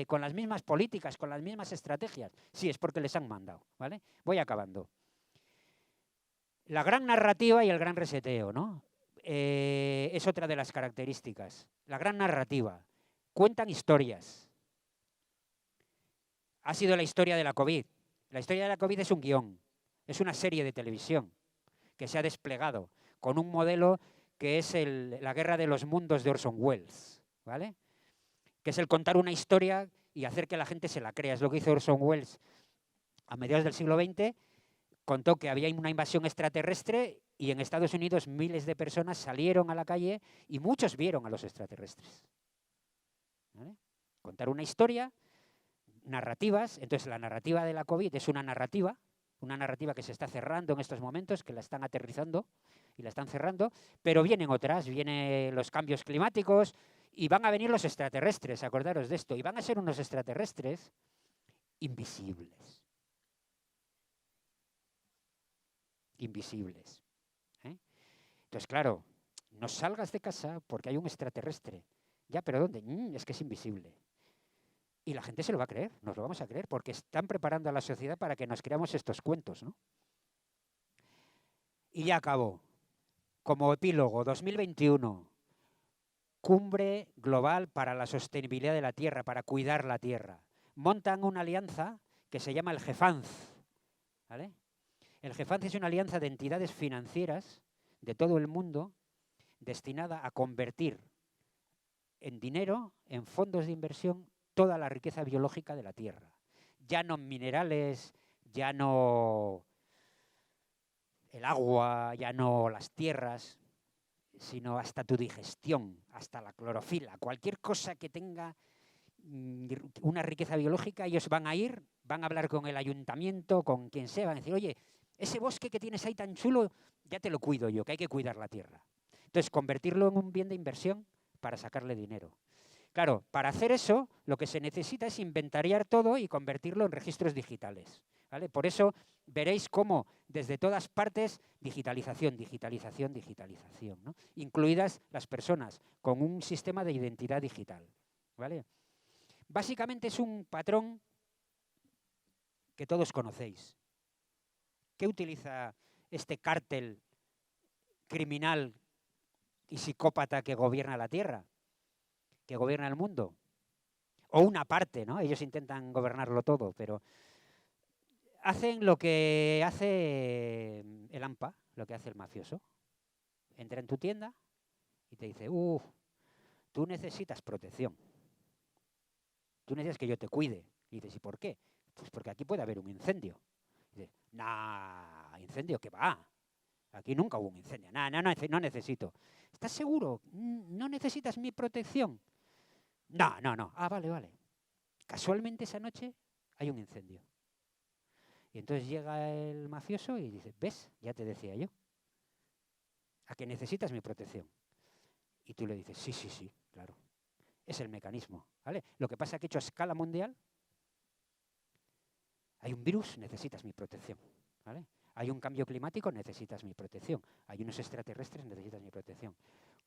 con las mismas políticas, con las mismas estrategias. Sí, es porque les han mandado, ¿vale? Voy acabando. La gran narrativa y el gran reseteo, ¿no? Es otra de las características. La gran narrativa. Cuentan historias. Ha sido la historia de la COVID. La historia de la COVID es un guión, es una serie de televisión que se ha desplegado con un modelo que es la guerra de los mundos de Orson Welles, ¿vale? Que es el contar una historia y hacer que la gente se la crea. Es lo que hizo Orson Welles a mediados del siglo XX, contó que había una invasión extraterrestre y en Estados Unidos miles de personas salieron a la calle y muchos vieron a los extraterrestres. ¿Vale? Contar una historia, narrativas. Entonces la narrativa de la COVID es una narrativa que se está cerrando en estos momentos, que la están aterrizando y la están cerrando, pero vienen otras, vienen los cambios climáticos y van a venir los extraterrestres, acordaros de esto, y van a ser unos extraterrestres invisibles. Invisibles. Entonces, claro, no salgas de casa porque hay un extraterrestre. Ya, pero ¿dónde? Es que es invisible. Y la gente se lo va a creer, nos lo vamos a creer, porque están preparando a la sociedad para que nos creamos estos cuentos, ¿no? Y ya acabó. Como epílogo, 2021, Cumbre Global para la Sostenibilidad de la Tierra, para cuidar la Tierra. Montan una alianza que se llama el GEFANZ, ¿vale? El GEFANZ es una alianza de entidades financieras de todo el mundo destinada a convertir en dinero, en fondos de inversión, toda la riqueza biológica de la Tierra. Ya no minerales, ya no el agua, ya no las tierras, sino hasta tu digestión, hasta la clorofila, cualquier cosa que tenga una riqueza biológica, ellos van a ir, van a hablar con el ayuntamiento, con quien sea, van a decir, oye, ese bosque que tienes ahí tan chulo, ya te lo cuido yo, que hay que cuidar la tierra. Entonces, convertirlo en un bien de inversión para sacarle dinero. Claro, para hacer eso, lo que se necesita es inventariar todo y convertirlo en registros digitales, ¿vale? Por eso veréis cómo desde todas partes digitalización, digitalización, digitalización, ¿no? Incluidas las personas con un sistema de identidad digital, ¿vale? Básicamente es un patrón que todos conocéis. ¿Qué utiliza este cártel criminal y psicópata que gobierna la Tierra, que gobierna el mundo? O una parte, ¿no? Ellos intentan gobernarlo todo, pero hacen lo que hace el AMPA, lo que hace el mafioso. Entra en tu tienda y te dice, tú necesitas protección. Tú necesitas que yo te cuide. Y dices, ¿y por qué? Pues porque aquí puede haber un incendio. Y dices, ¿incendio qué va? Aquí nunca hubo un incendio. No necesito. ¿Estás seguro? ¿No necesitas mi protección? No. Vale. Casualmente esa noche hay un incendio. Y entonces llega el mafioso y dice, ¿ves? Ya te decía yo. ¿A que necesitas mi protección? Y tú le dices, sí, claro. Es el mecanismo, ¿vale? Lo que pasa es que hecho a escala mundial, hay un virus, necesitas mi protección, ¿vale? Hay un cambio climático, necesitas mi protección. Hay unos extraterrestres, necesitas mi protección.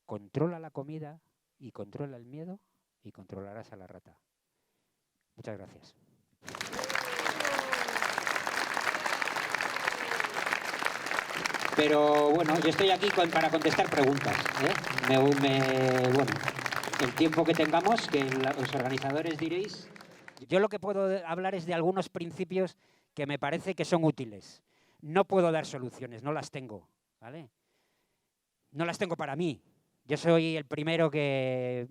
Controla la comida y controla el miedo y controlarás a la rata. Muchas gracias. Pero bueno, yo estoy aquí para contestar preguntas, ¿eh? Bueno, el tiempo que tengamos, que los organizadores diréis. Yo lo que puedo hablar es de algunos principios que me parece que son útiles. No puedo dar soluciones, no las tengo, ¿vale? No las tengo para mí. Yo soy el primero que,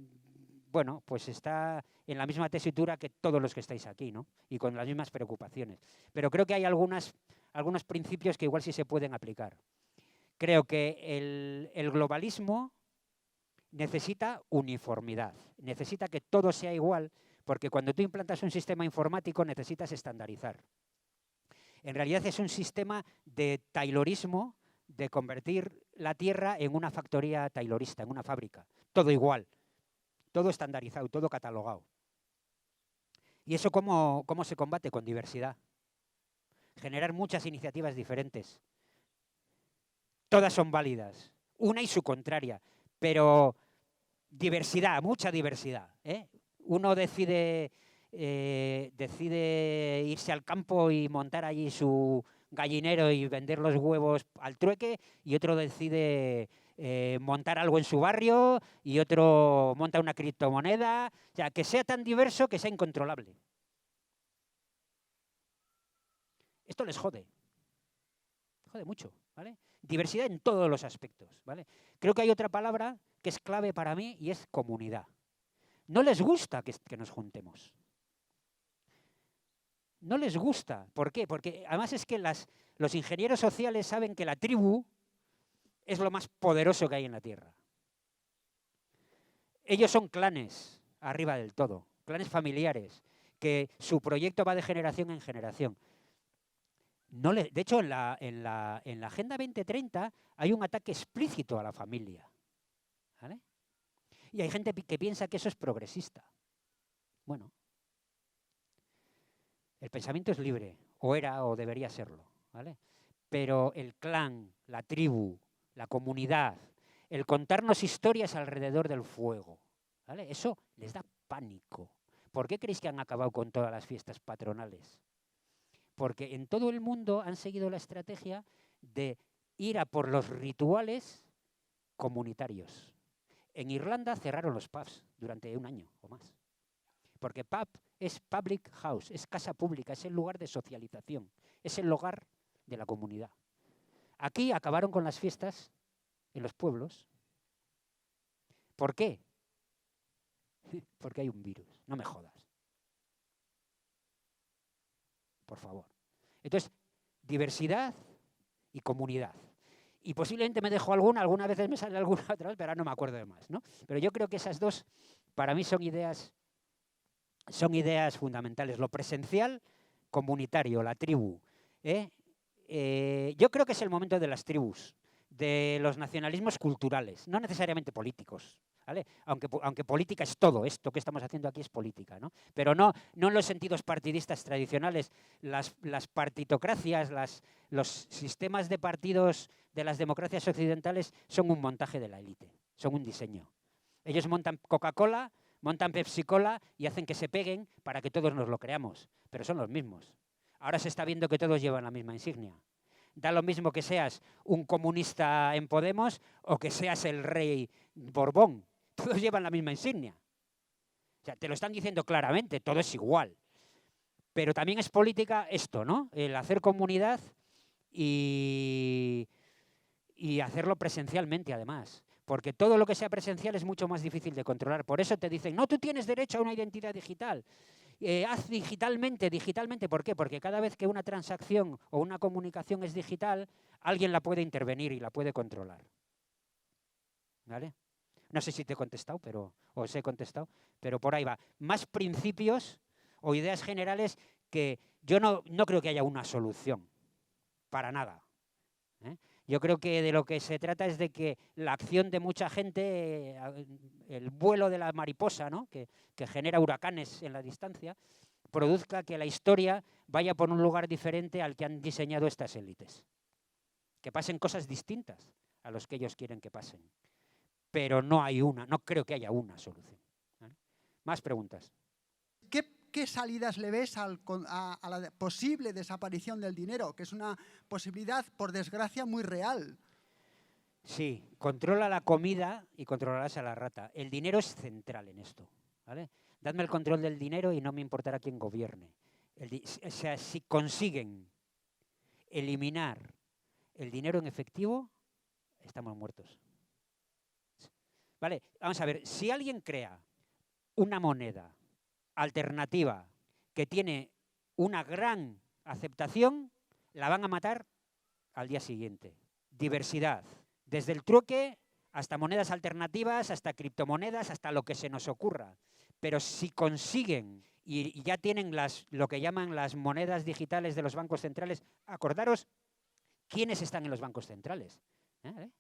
bueno, pues está en la misma tesitura que todos los que estáis aquí, ¿no? Y con las mismas preocupaciones. Pero creo que hay algunos principios que igual sí se pueden aplicar. Creo que el globalismo necesita uniformidad, necesita que todo sea igual, porque cuando tú implantas un sistema informático necesitas estandarizar. En realidad es un sistema de taylorismo, de convertir la Tierra en una factoría taylorista, en una fábrica. Todo igual, todo estandarizado, todo catalogado. ¿Y eso cómo se combate? Con diversidad. Generar muchas iniciativas diferentes. Todas son válidas, una y su contraria, pero diversidad, mucha diversidad, ¿eh? Uno decide irse al campo y montar allí su gallinero y vender los huevos al trueque, y otro decide montar algo en su barrio, y otro monta una criptomoneda, o sea, que sea tan diverso que sea incontrolable. Esto les jode mucho, ¿vale? Diversidad en todos los aspectos, ¿vale? Creo que hay otra palabra que es clave para mí y es comunidad. No les gusta que nos juntemos. No les gusta. ¿Por qué? Porque además es que los ingenieros sociales saben que la tribu es lo más poderoso que hay en la Tierra. Ellos son clanes arriba del todo, clanes familiares, que su proyecto va de generación en generación. De hecho, en la Agenda 2030 hay un ataque explícito a la familia, ¿vale? Y hay gente que piensa que eso es progresista. Bueno, el pensamiento es libre, o era o debería serlo, ¿vale? Pero el clan, la tribu, la comunidad, el contarnos historias alrededor del fuego, ¿vale? Eso les da pánico. ¿Por qué creéis que han acabado con todas las fiestas patronales? Porque en todo el mundo han seguido la estrategia de ir a por los rituales comunitarios. En Irlanda cerraron los pubs durante un año o más. Porque pub es public house, es casa pública, es el lugar de socialización, es el hogar de la comunidad. Aquí acabaron con las fiestas en los pueblos. ¿Por qué? Porque hay un virus, no me jodas. Por favor. Entonces, diversidad y comunidad. Y posiblemente me dejo algunas veces me sale alguna otra vez, pero ahora no me acuerdo de más, ¿no? Pero yo creo que esas dos, para mí, son ideas fundamentales. Lo presencial, comunitario, la tribu. Yo creo que es el momento de las tribus, de los nacionalismos culturales, no necesariamente políticos, ¿vale? Aunque política es todo, esto que estamos haciendo aquí es política, ¿no? Pero no en los sentidos partidistas tradicionales. Las partitocracias, los sistemas de partidos de las democracias occidentales son un montaje de la élite, son un diseño. Ellos montan Coca-Cola, montan Pepsi-Cola y hacen que se peguen para que todos nos lo creamos, pero son los mismos. Ahora se está viendo que todos llevan la misma insignia. Da lo mismo que seas un comunista en Podemos o que seas el rey Borbón. Todos llevan la misma insignia. O sea, te lo están diciendo claramente, todo es igual. Pero también es política esto, ¿no? El hacer comunidad y hacerlo presencialmente, además. Porque todo lo que sea presencial es mucho más difícil de controlar. Por eso te dicen, no, tú tienes derecho a una identidad digital. Haz digitalmente. ¿Por qué? Porque cada vez que una transacción o una comunicación es digital, alguien la puede intervenir y la puede controlar. ¿Vale? No sé si te he contestado, os he contestado, pero por ahí va. Más principios o ideas generales que yo no creo que haya una solución. Para nada. Yo creo que de lo que se trata es de que la acción de mucha gente, el vuelo de la mariposa, ¿no? que genera huracanes en la distancia, produzca que la historia vaya por un lugar diferente al que han diseñado estas élites. Que pasen cosas distintas a los que ellos quieren que pasen. Pero no creo que haya una solución. ¿Vale? Más preguntas. ¿Qué salidas le ves a la posible desaparición del dinero? Que es una posibilidad, por desgracia, muy real. Sí, controla la comida y controlarás a la rata. El dinero es central en esto, ¿vale? Dadme el control del dinero y no me importará quién gobierne. O sea, si consiguen eliminar el dinero en efectivo, estamos muertos. Vale, vamos a ver, si alguien crea una moneda alternativa que tiene una gran aceptación, la van a matar al día siguiente. Diversidad, desde el trueque hasta monedas alternativas, hasta criptomonedas, hasta lo que se nos ocurra. Pero si consiguen y ya tienen lo que llaman las monedas digitales de los bancos centrales, acordaros quiénes están en los bancos centrales.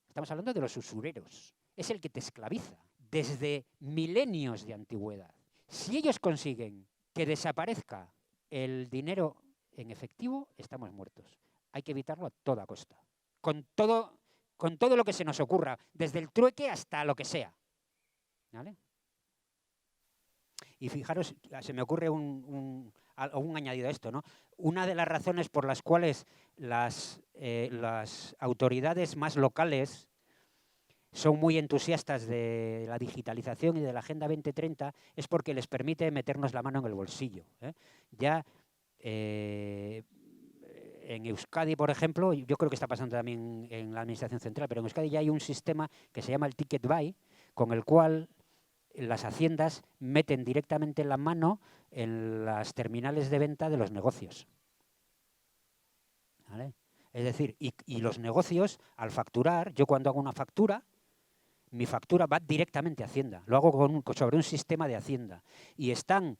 Estamos hablando de los usureros. Es el que te esclaviza desde milenios de antigüedad. Si ellos consiguen que desaparezca el dinero en efectivo, estamos muertos. Hay que evitarlo a toda costa. Con todo lo que se nos ocurra, desde el trueque hasta lo que sea. ¿Vale? Y fijaros, se me ocurre un añadido a esto, ¿no? Una de las razones por las cuales las autoridades más locales son muy entusiastas de la digitalización y de la Agenda 2030 es porque les permite meternos la mano en el bolsillo. Ya en Euskadi, por ejemplo, yo creo que está pasando también en la Administración Central, pero en Euskadi ya hay un sistema que se llama el Ticket Buy, con el cual las haciendas meten directamente la mano en las terminales de venta de los negocios. ¿Vale? Es decir, y los negocios, al facturar, yo cuando hago una factura, mi factura va directamente a Hacienda. Lo hago sobre un sistema de Hacienda. Y están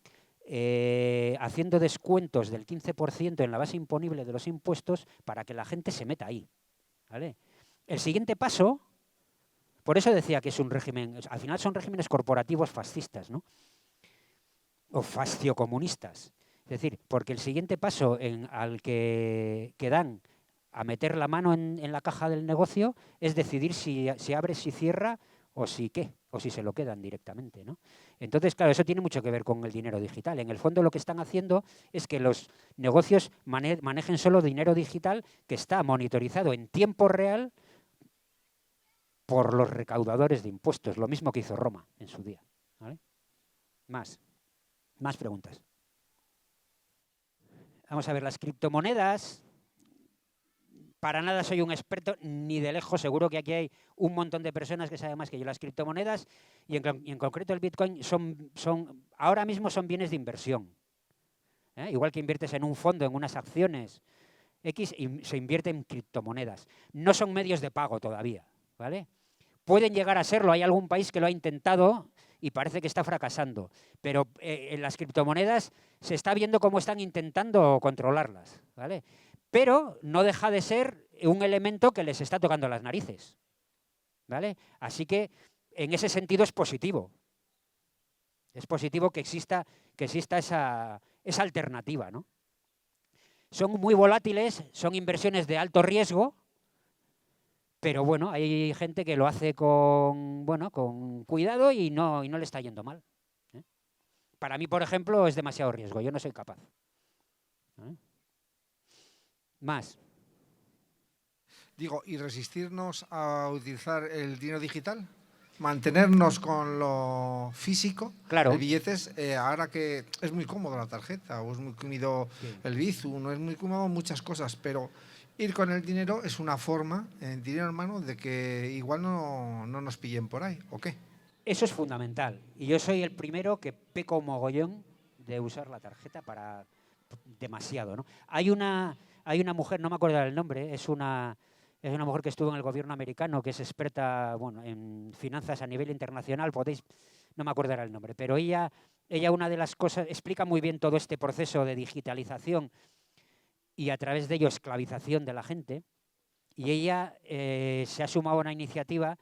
haciendo descuentos del 15% en la base imponible de los impuestos para que la gente se meta ahí. ¿Vale? El siguiente paso, por eso decía que es un régimen, al final son regímenes corporativos fascistas, ¿no? O fasciocomunistas. Es decir, porque el siguiente paso al que dan a meter la mano en la caja del negocio es decidir si abre, si cierra o si qué, o si se lo quedan directamente, ¿no? Entonces, claro, eso tiene mucho que ver con el dinero digital. En el fondo lo que están haciendo es que los negocios manejen solo dinero digital que está monitorizado en tiempo real por los recaudadores de impuestos, lo mismo que hizo Roma en su día. ¿Vale? Más preguntas. Vamos a ver, las criptomonedas, para nada soy un experto, ni de lejos, seguro que aquí hay un montón de personas que saben más que yo. Las criptomonedas, y en concreto el Bitcoin, ahora mismo son bienes de inversión. Igual que inviertes en un fondo, en unas acciones X, y se invierte en criptomonedas. No son medios de pago todavía, ¿vale? Pueden llegar a serlo, hay algún país que lo ha intentado y parece que está fracasando, pero en las criptomonedas se está viendo cómo están intentando controlarlas, ¿vale? Pero no deja de ser un elemento que les está tocando las narices, ¿vale? Así que en ese sentido es positivo. Es positivo que exista esa alternativa, ¿no? Son muy volátiles, son inversiones de alto riesgo, pero bueno, hay gente que lo hace con cuidado y no le está yendo mal. Para mí, por ejemplo, es demasiado riesgo, yo no soy capaz. Más. Digo, ¿y resistirnos a utilizar el dinero digital? Mantenernos con lo físico, claro. El billetes, ahora que es muy cómodo la tarjeta, o es muy cómodo el Bizum, no es muy cómodo muchas cosas, pero ir con el dinero es una forma, en dinero en mano, de que igual no nos pillen por ahí, ¿o qué? Eso es fundamental. Y yo soy el primero que peco mogollón de usar la tarjeta para demasiado, ¿no? Hay una mujer, no me acuerdo del nombre, es una mujer que estuvo en el gobierno americano, que es experta en finanzas a nivel internacional, no me acuerdo el nombre, pero ella una de las cosas, explica muy bien todo este proceso de digitalización y a través de ello esclavización de la gente, y ella se ha sumado a una iniciativa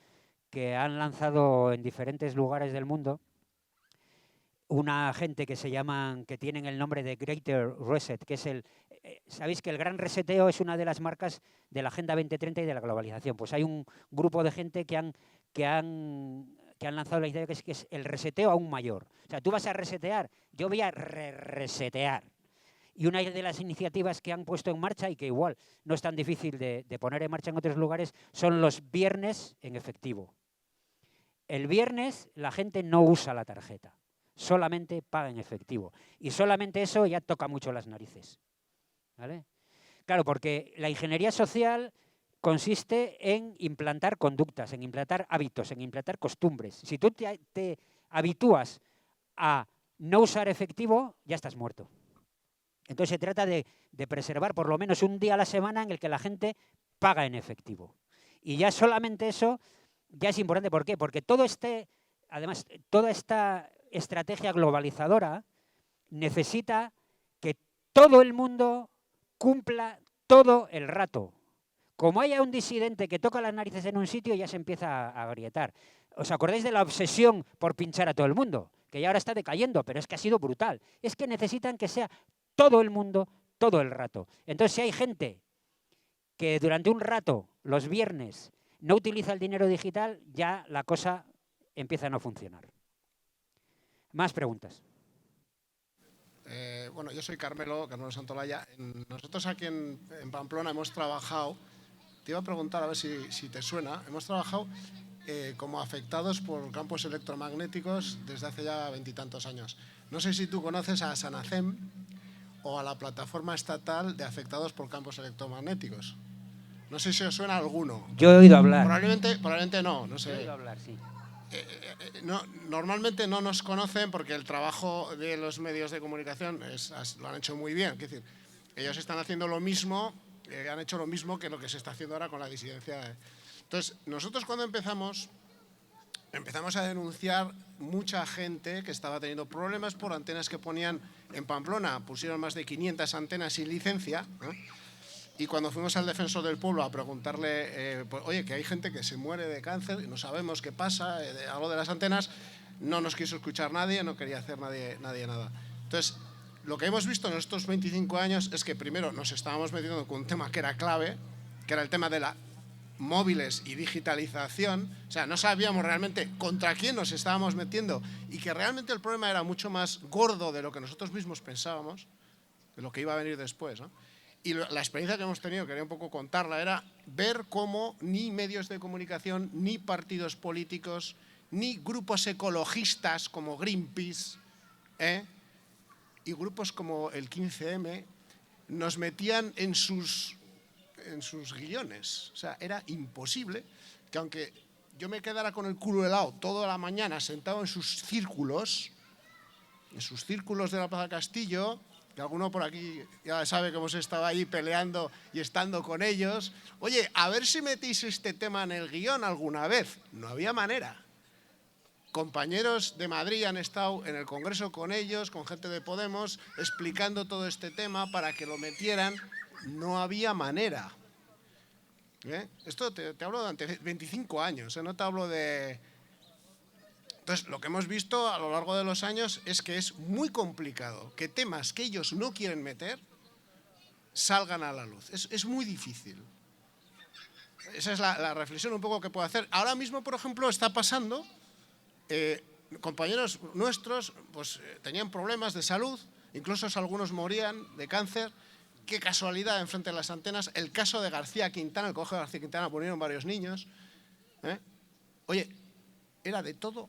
que han lanzado en diferentes lugares del mundo una gente que tienen el nombre de Greater Reset, que es sabéis que el Gran Reseteo es una de las marcas de la Agenda 2030 y de la globalización. Pues hay un grupo de gente que han lanzado la idea que es el reseteo aún mayor. O sea, tú vas a resetear, yo voy a resetear. Y una de las iniciativas que han puesto en marcha y que igual no es tan difícil de poner en marcha en otros lugares son los viernes en efectivo. El viernes la gente no usa la tarjeta, solamente paga en efectivo. Y solamente eso ya toca mucho las narices, ¿vale? Claro, porque la ingeniería social consiste en implantar conductas, en implantar hábitos, en implantar costumbres. Si tú te habitúas a no usar efectivo, ya estás muerto. Entonces se trata de preservar por lo menos un día a la semana en el que la gente paga en efectivo. Y ya solamente eso ya es importante. ¿Por qué? Porque además, toda esta estrategia globalizadora necesita que todo el mundo cumpla todo el rato. Como haya un disidente que toca las narices en un sitio, ya se empieza a agrietar. ¿Os acordáis de la obsesión por pinchar a todo el mundo? Que ya ahora está decayendo, pero es que ha sido brutal. Es que necesitan que sea todo el mundo, todo el rato. Entonces, si hay gente que durante un rato, los viernes, no utiliza el dinero digital, ya la cosa empieza a no funcionar. Más preguntas. Bueno, yo soy Carmelo Santolaya. Nosotros aquí en Pamplona hemos trabajado, te iba a preguntar a ver si te suena, hemos trabajado como afectados por campos electromagnéticos desde hace ya 20 y tantos años. No sé si tú conoces a SANACEM o a la plataforma estatal de afectados por campos electromagnéticos. No sé si os suena alguno. Yo he oído hablar. Probablemente no sé. He oído hablar, sí. Normalmente no nos conocen porque el trabajo de los medios de comunicación lo han hecho muy bien. Es decir, ellos están haciendo lo mismo, han hecho lo mismo que lo que se está haciendo ahora con la disidencia. Entonces, nosotros cuando empezamos a denunciar mucha gente que estaba teniendo problemas por antenas que ponían en Pamplona. Pusieron más de 500 antenas sin licencia, ¿no? Y cuando fuimos al Defensor del Pueblo a preguntarle, pues, oye, que hay gente que se muere de cáncer y no sabemos qué pasa, algo de las antenas, no nos quiso escuchar nadie, no quería hacer nadie nada. Entonces, lo que hemos visto en estos 25 años es que primero nos estábamos metiendo con un tema que era clave, que era el tema de la móviles y digitalización. O sea, no sabíamos realmente contra quién nos estábamos metiendo y que realmente el problema era mucho más gordo de lo que nosotros mismos pensábamos, de lo que iba a venir después, ¿no? Y la experiencia que hemos tenido, quería un poco contarla, era ver cómo ni medios de comunicación, ni partidos políticos, ni grupos ecologistas como Greenpeace, y grupos como el 15M, nos metían en sus guiones. O sea, era imposible que aunque yo me quedara con el culo helado toda la mañana sentado en sus círculos de la Plaza Castillo, que alguno por aquí ya sabe que hemos estado ahí peleando y estando con ellos. Oye, a ver si metéis este tema en el guión alguna vez. No había manera. Compañeros de Madrid han estado en el Congreso con ellos, con gente de Podemos, explicando todo este tema para que lo metieran. No había manera. Esto te hablo de 25 años, no te hablo de... Entonces, lo que hemos visto a lo largo de los años es que es muy complicado que temas que ellos no quieren meter salgan a la luz. Es muy difícil. Esa es la reflexión un poco que puedo hacer. Ahora mismo, por ejemplo, está pasando, compañeros nuestros pues, tenían problemas de salud, incluso algunos morían de cáncer. Qué casualidad, enfrente de las antenas, el caso de García Quintana, el colegio de García Quintana, ponieron varios niños. Oye, era de todo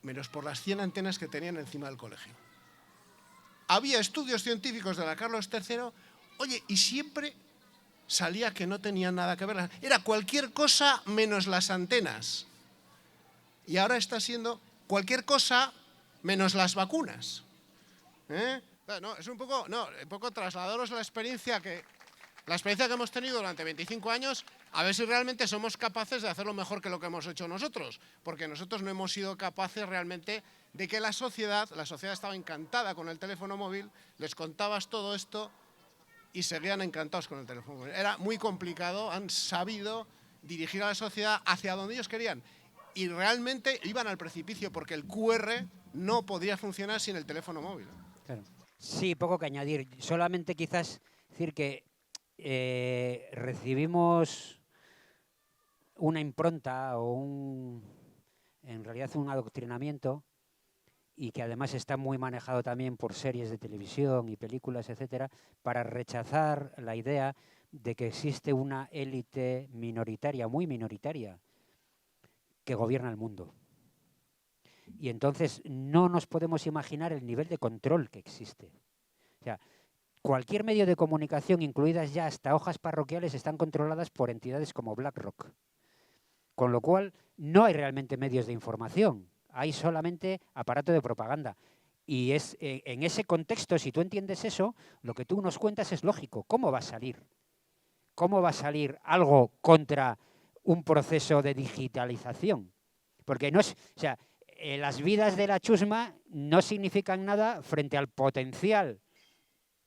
menos por las 100 antenas que tenían encima del colegio. Había estudios científicos de la Carlos III, oye, y siempre salía que no tenían nada que ver. Era cualquier cosa menos las antenas. Y ahora está siendo cualquier cosa menos las vacunas. No, es un poco trasladaros la experiencia que hemos tenido durante 25 años, a ver si realmente somos capaces de hacerlo mejor que lo que hemos hecho nosotros, porque nosotros no hemos sido capaces realmente de que la sociedad estaba encantada con el teléfono móvil, les contabas todo esto y seguían encantados con el teléfono móvil. Era muy complicado, han sabido dirigir a la sociedad hacia donde ellos querían y realmente iban al precipicio porque el QR no podía funcionar sin el teléfono móvil. Claro. Sí, poco que añadir. Solamente quizás decir que recibimos una impronta o en realidad un adoctrinamiento y que además está muy manejado también por series de televisión y películas, etcétera, para rechazar la idea de que existe una élite minoritaria, muy minoritaria, que gobierna el mundo. Y entonces no nos podemos imaginar el nivel de control que existe. O sea, cualquier medio de comunicación, incluidas ya hasta hojas parroquiales, están controladas por entidades como BlackRock. Con lo cual, no hay realmente medios de información, hay solamente aparato de propaganda. Y es en ese contexto, si tú entiendes eso, lo que tú nos cuentas es lógico. ¿Cómo va a salir? ¿Cómo va a salir algo contra un proceso de digitalización? Porque no es... O sea, las vidas de la chusma no significan nada frente al potencial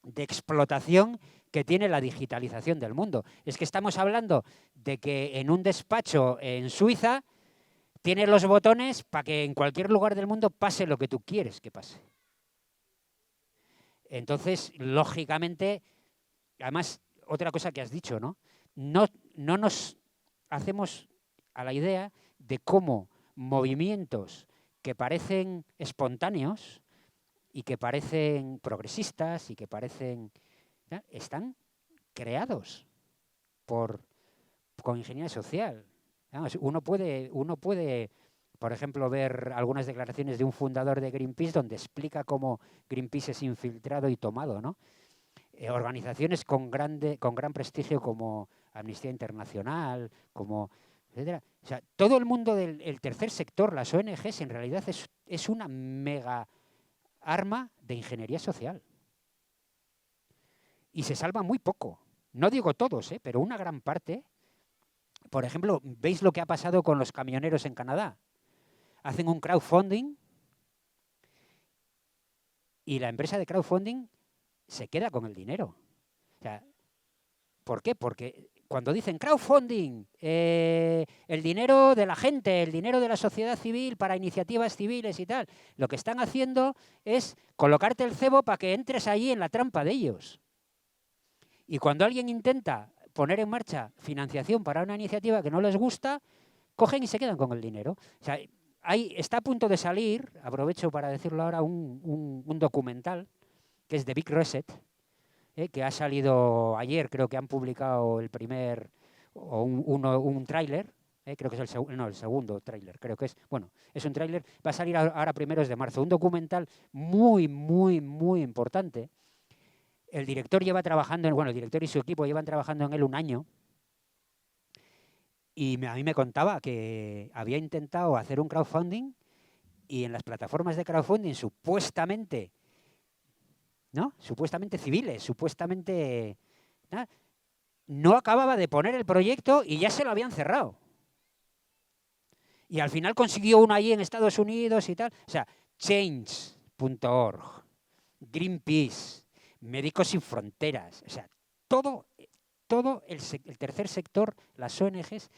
de explotación que tiene la digitalización del mundo. Es que estamos hablando de que en un despacho en Suiza tienes los botones para que en cualquier lugar del mundo pase lo que tú quieres que pase. Entonces, lógicamente, además, otra cosa que has dicho, ¿no? No nos hacemos a la idea de cómo movimientos que parecen espontáneos y que parecen progresistas y que parecen... ¿ya? Están creados con ingeniería social. Vamos, uno puede, por ejemplo, ver algunas declaraciones de un fundador de Greenpeace donde explica cómo Greenpeace es infiltrado y tomado, ¿no? Organizaciones con gran prestigio como Amnistía Internacional, como... etcétera. O sea, todo el mundo del tercer sector, las ONGs, en realidad es una mega arma de ingeniería social. Y se salva muy poco. No digo todos, pero una gran parte. Por ejemplo, ¿veis lo que ha pasado con los camioneros en Canadá? Hacen un crowdfunding y la empresa de crowdfunding se queda con el dinero. O sea, ¿por qué? Porque cuando dicen crowdfunding, el dinero de la gente, el dinero de la sociedad civil para iniciativas civiles y tal, lo que están haciendo es colocarte el cebo para que entres allí en la trampa de ellos. Y cuando alguien intenta poner en marcha financiación para una iniciativa que no les gusta, cogen y se quedan con el dinero. O sea, está a punto de salir, aprovecho para decirlo ahora, un documental que es The Big Reset, que ha salido ayer, creo que han publicado el primer, o un tráiler, creo que es el segundo tráiler, creo que es, bueno, es un tráiler, va a salir ahora primeros de marzo, un documental muy, muy, muy importante, el director lleva trabajando, el director y su equipo llevan trabajando en él un año, y a mí me contaba que había intentado hacer un crowdfunding y en las plataformas de crowdfunding supuestamente, ¿no? Supuestamente civiles, supuestamente, ¿no? No acababa de poner el proyecto y ya se lo habían cerrado. Y al final consiguió uno allí en Estados Unidos y tal. O sea, Change.org, Greenpeace, Médicos Sin Fronteras, o sea, todo el tercer sector, las ONGs,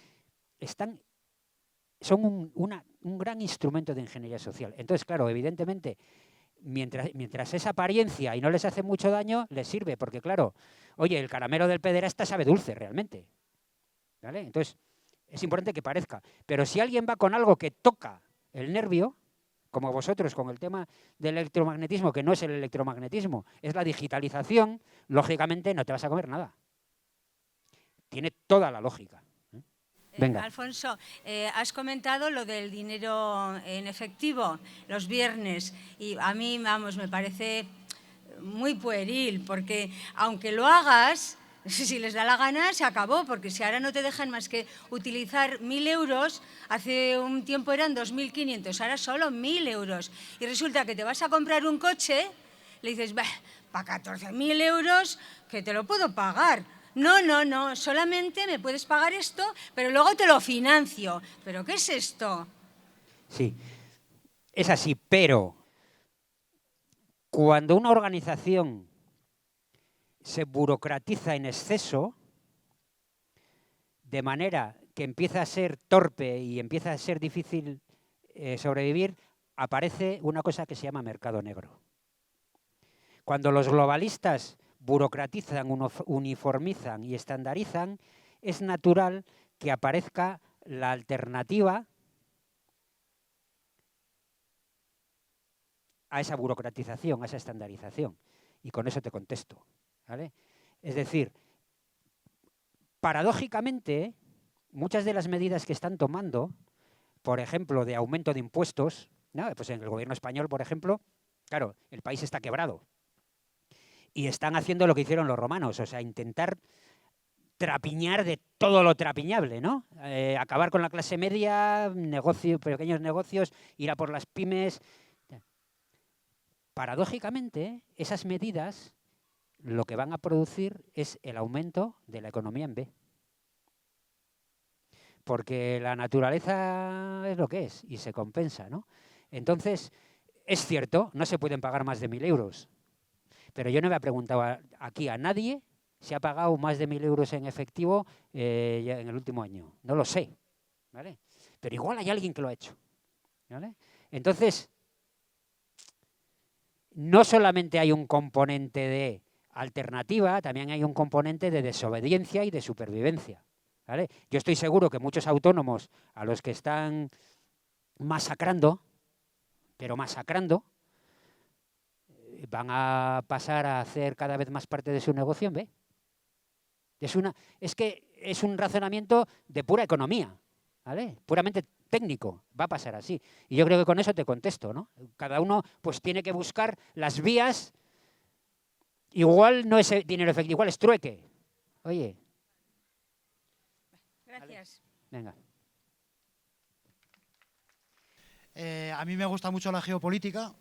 son un gran instrumento de ingeniería social. Entonces, claro, evidentemente, mientras esa apariencia y no les hace mucho daño, les sirve, porque claro, oye, el caramelo del pederasta sabe dulce realmente, ¿vale? Entonces, es importante que parezca. Pero si alguien va con algo que toca el nervio, como vosotros con el tema del electromagnetismo, que no es el electromagnetismo, es la digitalización, lógicamente no te vas a comer nada. Tiene toda la lógica. Venga. Alfonso, has comentado lo del dinero en efectivo los viernes y a mí, vamos, me parece muy pueril porque aunque lo hagas, si les da la gana, se acabó, porque si ahora no te dejan más que utilizar 1.000 euros, hace un tiempo eran 2.500, ahora solo 1.000 euros. Y resulta que te vas a comprar un coche, le dices, para 14.000 euros, que te lo puedo pagar. No, solamente me puedes pagar esto, pero luego te lo financio. ¿Pero qué es esto? Sí, es así, pero cuando una organización se burocratiza en exceso, de manera que empieza a ser torpe y empieza a ser difícil sobrevivir, aparece una cosa que se llama mercado negro. Cuando los globalistas burocratizan, uniformizan y estandarizan, es natural que aparezca la alternativa a esa burocratización, a esa estandarización. Y con eso te contesto, ¿vale? Es decir, paradójicamente, muchas de las medidas que están tomando, por ejemplo, de aumento de impuestos, ¿no? Pues en el gobierno español, por ejemplo, claro, el país está quebrado. Y están haciendo lo que hicieron los romanos, o sea, intentar trapiñar de todo lo trapiñable, ¿no? Acabar con la clase media, pequeños negocios, ir a por las pymes. Paradójicamente, esas medidas lo que van a producir es el aumento de la economía en B. Porque la naturaleza es lo que es y se compensa, ¿no? Entonces, es cierto, no se pueden pagar más de 1.000 euros. Pero yo no me he preguntado aquí a nadie si ha pagado más de 1.000 euros en efectivo en el último año. No lo sé, ¿vale? Pero igual hay alguien que lo ha hecho, ¿vale? Entonces, no solamente hay un componente de alternativa, también hay un componente de desobediencia y de supervivencia, ¿vale? Yo estoy seguro que muchos autónomos a los que están masacrando, pero masacrando, van a pasar a hacer cada vez más parte de su negocio en B. Es que es un razonamiento de pura economía, ¿vale? Puramente técnico, va a pasar así. Y yo creo que con eso te contesto, ¿no? Cada uno pues tiene que buscar las vías, igual no es dinero efectivo, igual es trueque. Oye. Gracias. Venga. A mí me gusta mucho la geopolítica.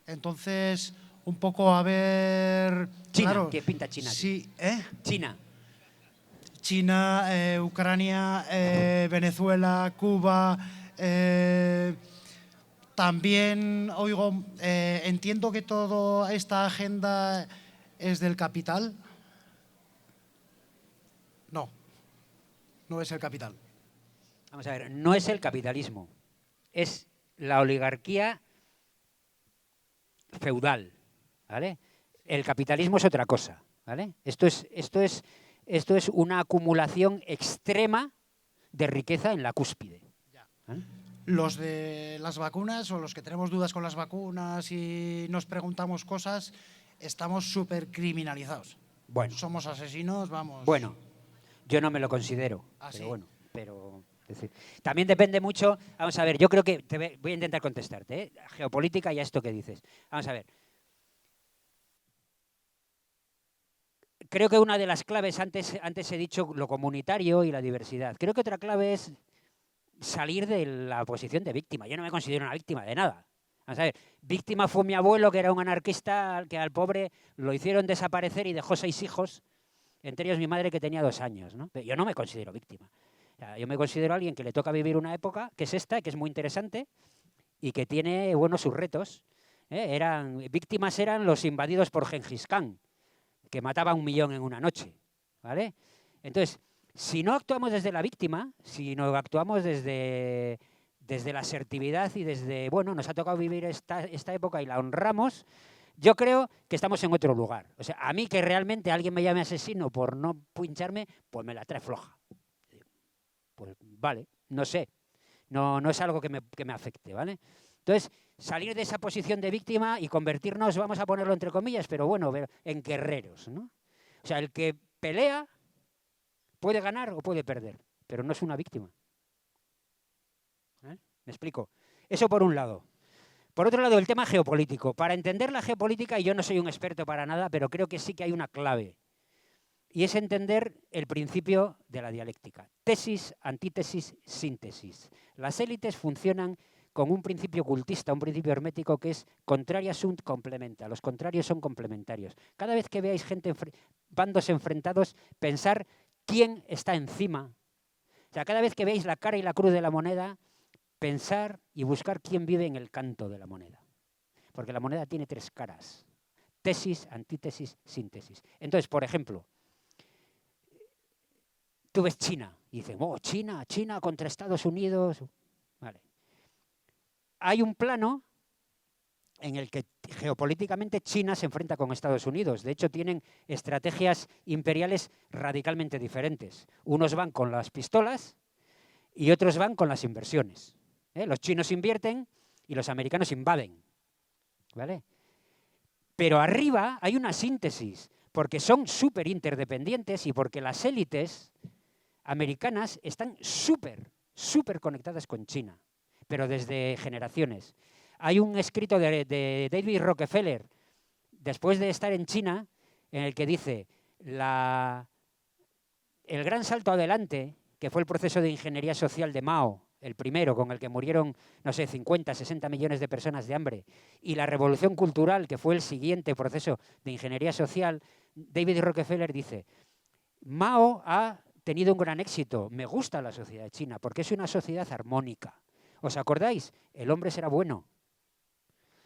Entonces, un poco a ver... China, claro, ¿qué pinta China? Sí, China. China, Ucrania, Venezuela, Cuba. También, oigo, entiendo que toda esta agenda es del capital. No, no es el capital. Vamos a ver, no es el capitalismo, es la oligarquía feudal, ¿vale? El capitalismo es otra cosa, ¿vale? Esto es una acumulación extrema de riqueza en la cúspide, ¿vale? Los de las vacunas o los que tenemos dudas con las vacunas y nos preguntamos cosas, estamos súper criminalizados. Bueno. Somos asesinos, vamos. Bueno, yo no me lo considero, ¿Ah, pero sí? bueno, es decir, también depende mucho. Vamos a ver, yo creo que voy a intentar contestarte, ¿eh? Geopolítica y a esto que dices. Vamos a ver. creo que una de las claves, antes he dicho lo comunitario y la diversidad. Creo que otra clave es salir de la posición de víctima. Yo no me considero una víctima de nada. Vamos a ver, víctima fue mi abuelo, que era un anarquista, que al pobre lo hicieron desaparecer y dejó 6 hijos, entre ellos mi madre, que tenía 2 años, ¿no? Pero yo no me considero víctima. O sea, yo me considero alguien que le toca vivir una época, que es esta, que es muy interesante y que tiene, bueno, sus retos. Víctimas eran los invadidos por Gengis Khan, que mataba a 1 millón en una noche, ¿vale? Entonces, si no actuamos desde la víctima, si no actuamos desde la asertividad y desde, bueno, nos ha tocado vivir esta época y la honramos, yo creo que estamos en otro lugar. O sea, a mí que realmente alguien me llame asesino por no pincharme, pues me la trae floja. Pues vale, no sé, no es algo que me afecte, ¿vale? Entonces, salir de esa posición de víctima y convertirnos, vamos a ponerlo entre comillas, pero bueno, en guerreros, ¿no? O sea, el que pelea puede ganar o puede perder, pero no es una víctima. ¿Me explico? Eso por un lado. Por otro lado, el tema geopolítico. Para entender la geopolítica, y yo no soy un experto para nada, pero creo que sí que hay una clave. Y es entender el principio de la dialéctica. Tesis, antítesis, síntesis. Las élites funcionan con un principio cultista, un principio hermético que es contraria sunt complementa. Los contrarios son complementarios. Cada vez que veáis bandos enfrentados, pensar quién está encima. O sea, cada vez que veáis la cara y la cruz de la moneda, pensar y buscar quién vive en el canto de la moneda. Porque la moneda tiene 3 caras. Tesis, antítesis, síntesis. Entonces, por ejemplo, tú ves China y dicen, oh, China contra Estados Unidos. Vale. Hay un plano en el que geopolíticamente China se enfrenta con Estados Unidos. De hecho, tienen estrategias imperiales radicalmente diferentes. Unos van con las pistolas y otros van con las inversiones. Los chinos invierten y los americanos invaden, ¿vale? Pero arriba hay una síntesis, porque son súper interdependientes y porque las élites americanas están súper conectadas con China, pero desde generaciones. Hay un escrito de David Rockefeller, después de estar en China, en el que dice, el gran salto adelante, que fue el proceso de ingeniería social de Mao, el primero, con el que murieron, no sé, 50, 60 millones de personas de hambre, y la revolución cultural, que fue el siguiente proceso de ingeniería social, David Rockefeller dice, Mao ha tenido un gran éxito, me gusta la sociedad china, porque es una sociedad armónica. ¿Os acordáis? El hombre será bueno.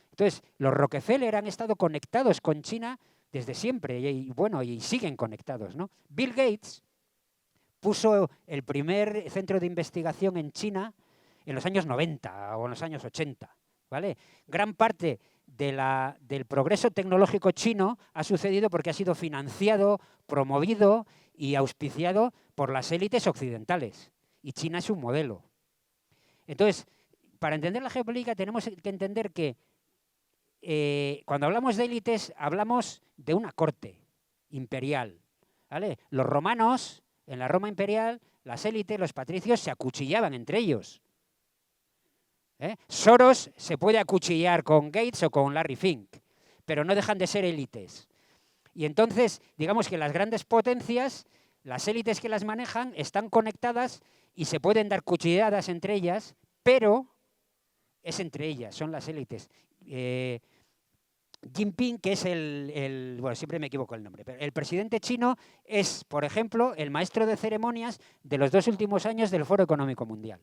Entonces, los Rockefeller han estado conectados con China desde siempre, y bueno, y siguen conectados, ¿no? Bill Gates puso el primer centro de investigación en China en los años 90 o en los años 80, ¿vale? Gran parte del progreso tecnológico chino ha sucedido porque ha sido financiado, promovido y auspiciado por las élites occidentales. Y China es un modelo. Entonces, para entender la geopolítica tenemos que entender que cuando hablamos de élites hablamos de una corte imperial, ¿vale? Los romanos, en la Roma imperial, las élites, los patricios, se acuchillaban entre ellos. Soros se puede acuchillar con Gates o con Larry Fink, pero no dejan de ser élites. Y entonces, digamos que las grandes potencias, las élites que las manejan, están conectadas y se pueden dar cuchilladas entre ellas, pero es entre ellas, son las élites. Jinping, que es bueno, siempre me equivoco el nombre, pero el presidente chino es, por ejemplo, el maestro de ceremonias de los 2 últimos años del Foro Económico Mundial.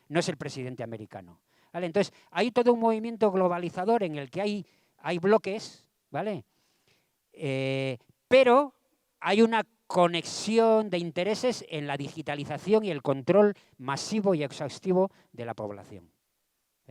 No es el presidente americano, ¿vale? Entonces, hay todo un movimiento globalizador en el que hay bloques, ¿vale? Pero hay una conexión de intereses en la digitalización y el control masivo y exhaustivo de la población.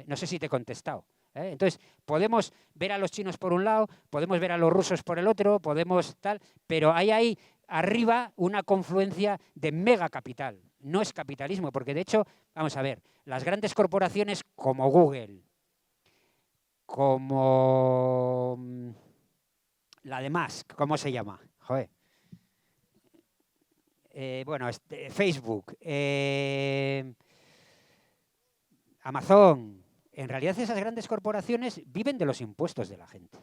No sé si te he contestado. Entonces, podemos ver a los chinos por un lado, podemos ver a los rusos por el otro, podemos tal, pero hay ahí arriba una confluencia de megacapital. No es capitalismo, porque de hecho, vamos a ver, las grandes corporaciones como Google, como la de Musk, ¿cómo se llama? Joder. Bueno, Facebook, Amazon. En realidad esas grandes corporaciones viven de los impuestos de la gente.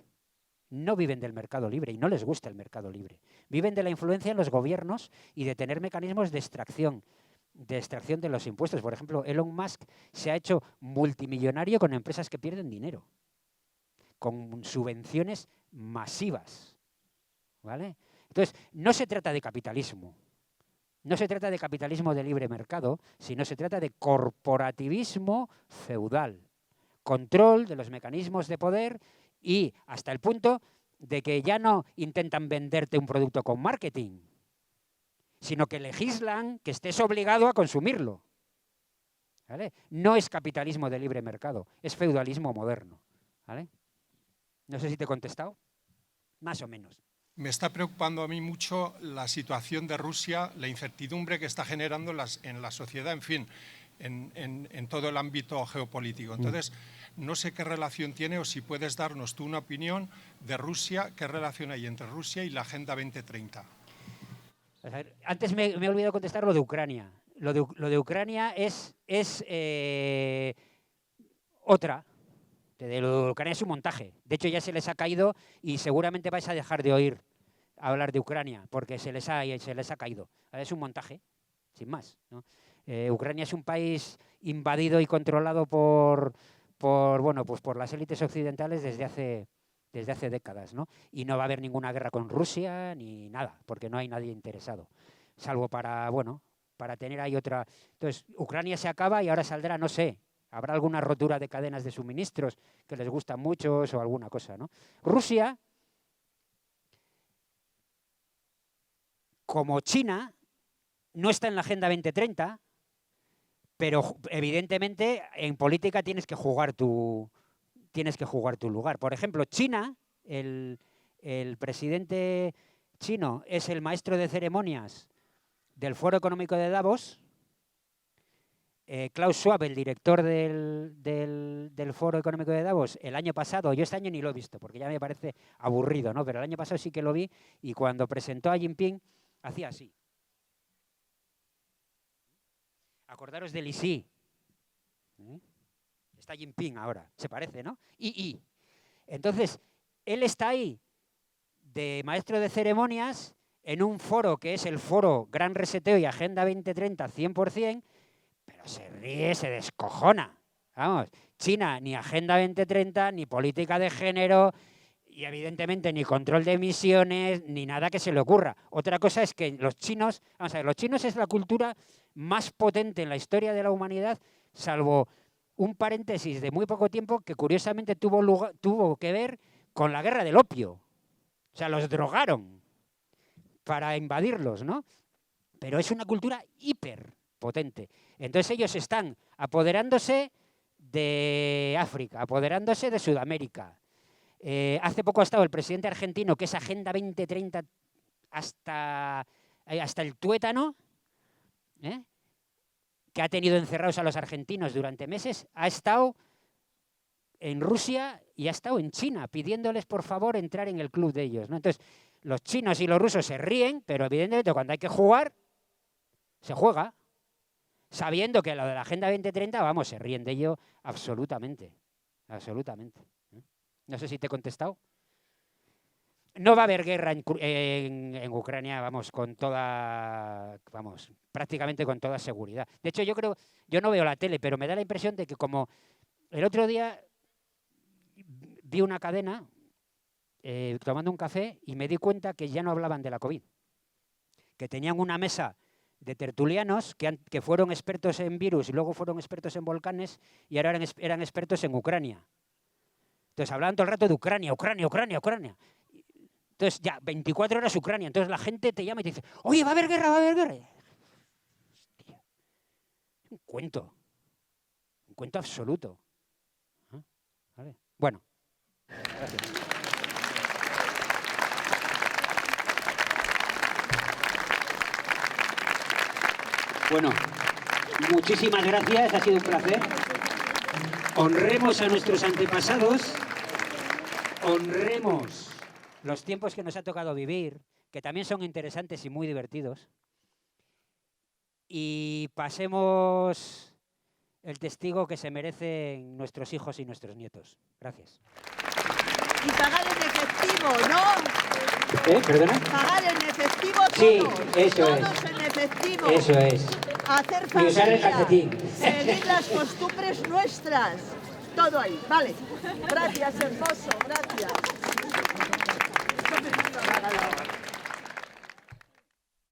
no viven del mercado libre y no les gusta el mercado libre. Viven de la influencia en los gobiernos y de tener mecanismos de extracción de los impuestos. Por ejemplo, Elon Musk se ha hecho multimillonario con empresas que pierden dinero, con subvenciones masivas, ¿vale? Entonces, no se trata de capitalismo. No se trata de capitalismo de libre mercado, sino se trata de corporativismo feudal. Control de los mecanismos de poder y hasta el punto de que ya no intentan venderte un producto con marketing, sino que legislan que estés obligado a consumirlo, ¿vale? No es capitalismo de libre mercado, es feudalismo moderno, ¿vale? No sé si te he contestado, más o menos. Me está preocupando a mí mucho la situación de Rusia, la incertidumbre que está generando en la sociedad, en fin, en todo el ámbito geopolítico. Entonces, no sé qué relación tiene o si puedes darnos tú una opinión de Rusia, qué relación hay entre Rusia y la Agenda 2030. A ver, antes me he olvidado contestar lo de Ucrania. Lo de Ucrania es otra. Lo de Ucrania es un montaje. De hecho, ya se les ha caído y seguramente vais a dejar de oír hablar de Ucrania porque se les ha caído. Es un montaje, sin más, ¿no? Ucrania es un país invadido y controlado por las élites occidentales desde hace décadas, ¿no? Y no va a haber ninguna guerra con Rusia ni nada, porque no hay nadie interesado, salvo para tener ahí otra. Entonces, Ucrania se acaba y ahora saldrá, no sé, habrá alguna rotura de cadenas de suministros que les gustan mucho o alguna cosa, ¿no? Rusia, como China, no está en la Agenda 2030, pero evidentemente en política tienes que jugar tu lugar. Por ejemplo, China, el presidente chino es el maestro de ceremonias del Foro Económico de Davos. Klaus Schwab, el director del Foro Económico de Davos, el año pasado, yo este año ni lo he visto porque ya me parece aburrido, ¿no? Pero el año pasado sí que lo vi y cuando presentó a Jinping hacía así. Acordaros del Xi. Está Jinping ahora, se parece, ¿no? Entonces, él está ahí de maestro de ceremonias en un foro que es el foro Gran Reseteo y Agenda 2030 100%, pero se ríe, se descojona. Vamos, China ni Agenda 2030, ni política de género, y evidentemente ni control de emisiones, ni nada que se le ocurra. Otra cosa es que los chinos, vamos a ver, los chinos es la cultura más potente en la historia de la humanidad, salvo un paréntesis de muy poco tiempo que curiosamente tuvo que ver con la guerra del opio. O sea, los drogaron para invadirlos, ¿no? Pero es una cultura hiper potente. Entonces ellos están apoderándose de África, apoderándose de Sudamérica. Hace poco ha estado el presidente argentino, que es Agenda 2030 hasta el tuétano, que ha tenido encerrados a los argentinos durante meses, ha estado en Rusia y ha estado en China, pidiéndoles por favor entrar en el club de ellos, ¿no? Entonces, los chinos y los rusos se ríen, pero evidentemente cuando hay que jugar, se juega, sabiendo que lo de la Agenda 2030, vamos, se ríen de ello absolutamente, absolutamente. No sé si te he contestado. No va a haber guerra en Ucrania, prácticamente con toda seguridad. De hecho, yo no veo la tele, pero me da la impresión de que como el otro día vi una cadena tomando un café y me di cuenta que ya no hablaban de la COVID, que tenían una mesa de tertulianos que fueron expertos en virus y luego fueron expertos en volcanes y ahora eran expertos en Ucrania. Entonces hablaban todo el rato de Ucrania. Entonces ya, 24 horas Ucrania. Entonces la gente te llama y te dice, oye, va a haber guerra. Hostia. Un cuento absoluto. ¿Vale? Bueno, gracias. Bueno, muchísimas gracias, ha sido un placer. Honremos a nuestros antepasados, honremos los tiempos que nos ha tocado vivir, que también son interesantes y muy divertidos, y pasemos el testigo que se merecen nuestros hijos y nuestros nietos. Gracias. Y pagar en efectivo, ¿no? ¿Perdona? Pagar en efectivo Sí, todos. eso es. Todos en efectivo. Eso es. Hacer Y usar el familia. calcetín. Seguir las costumbres nuestras. Todo ahí, vale. Gracias, hermoso, gracias.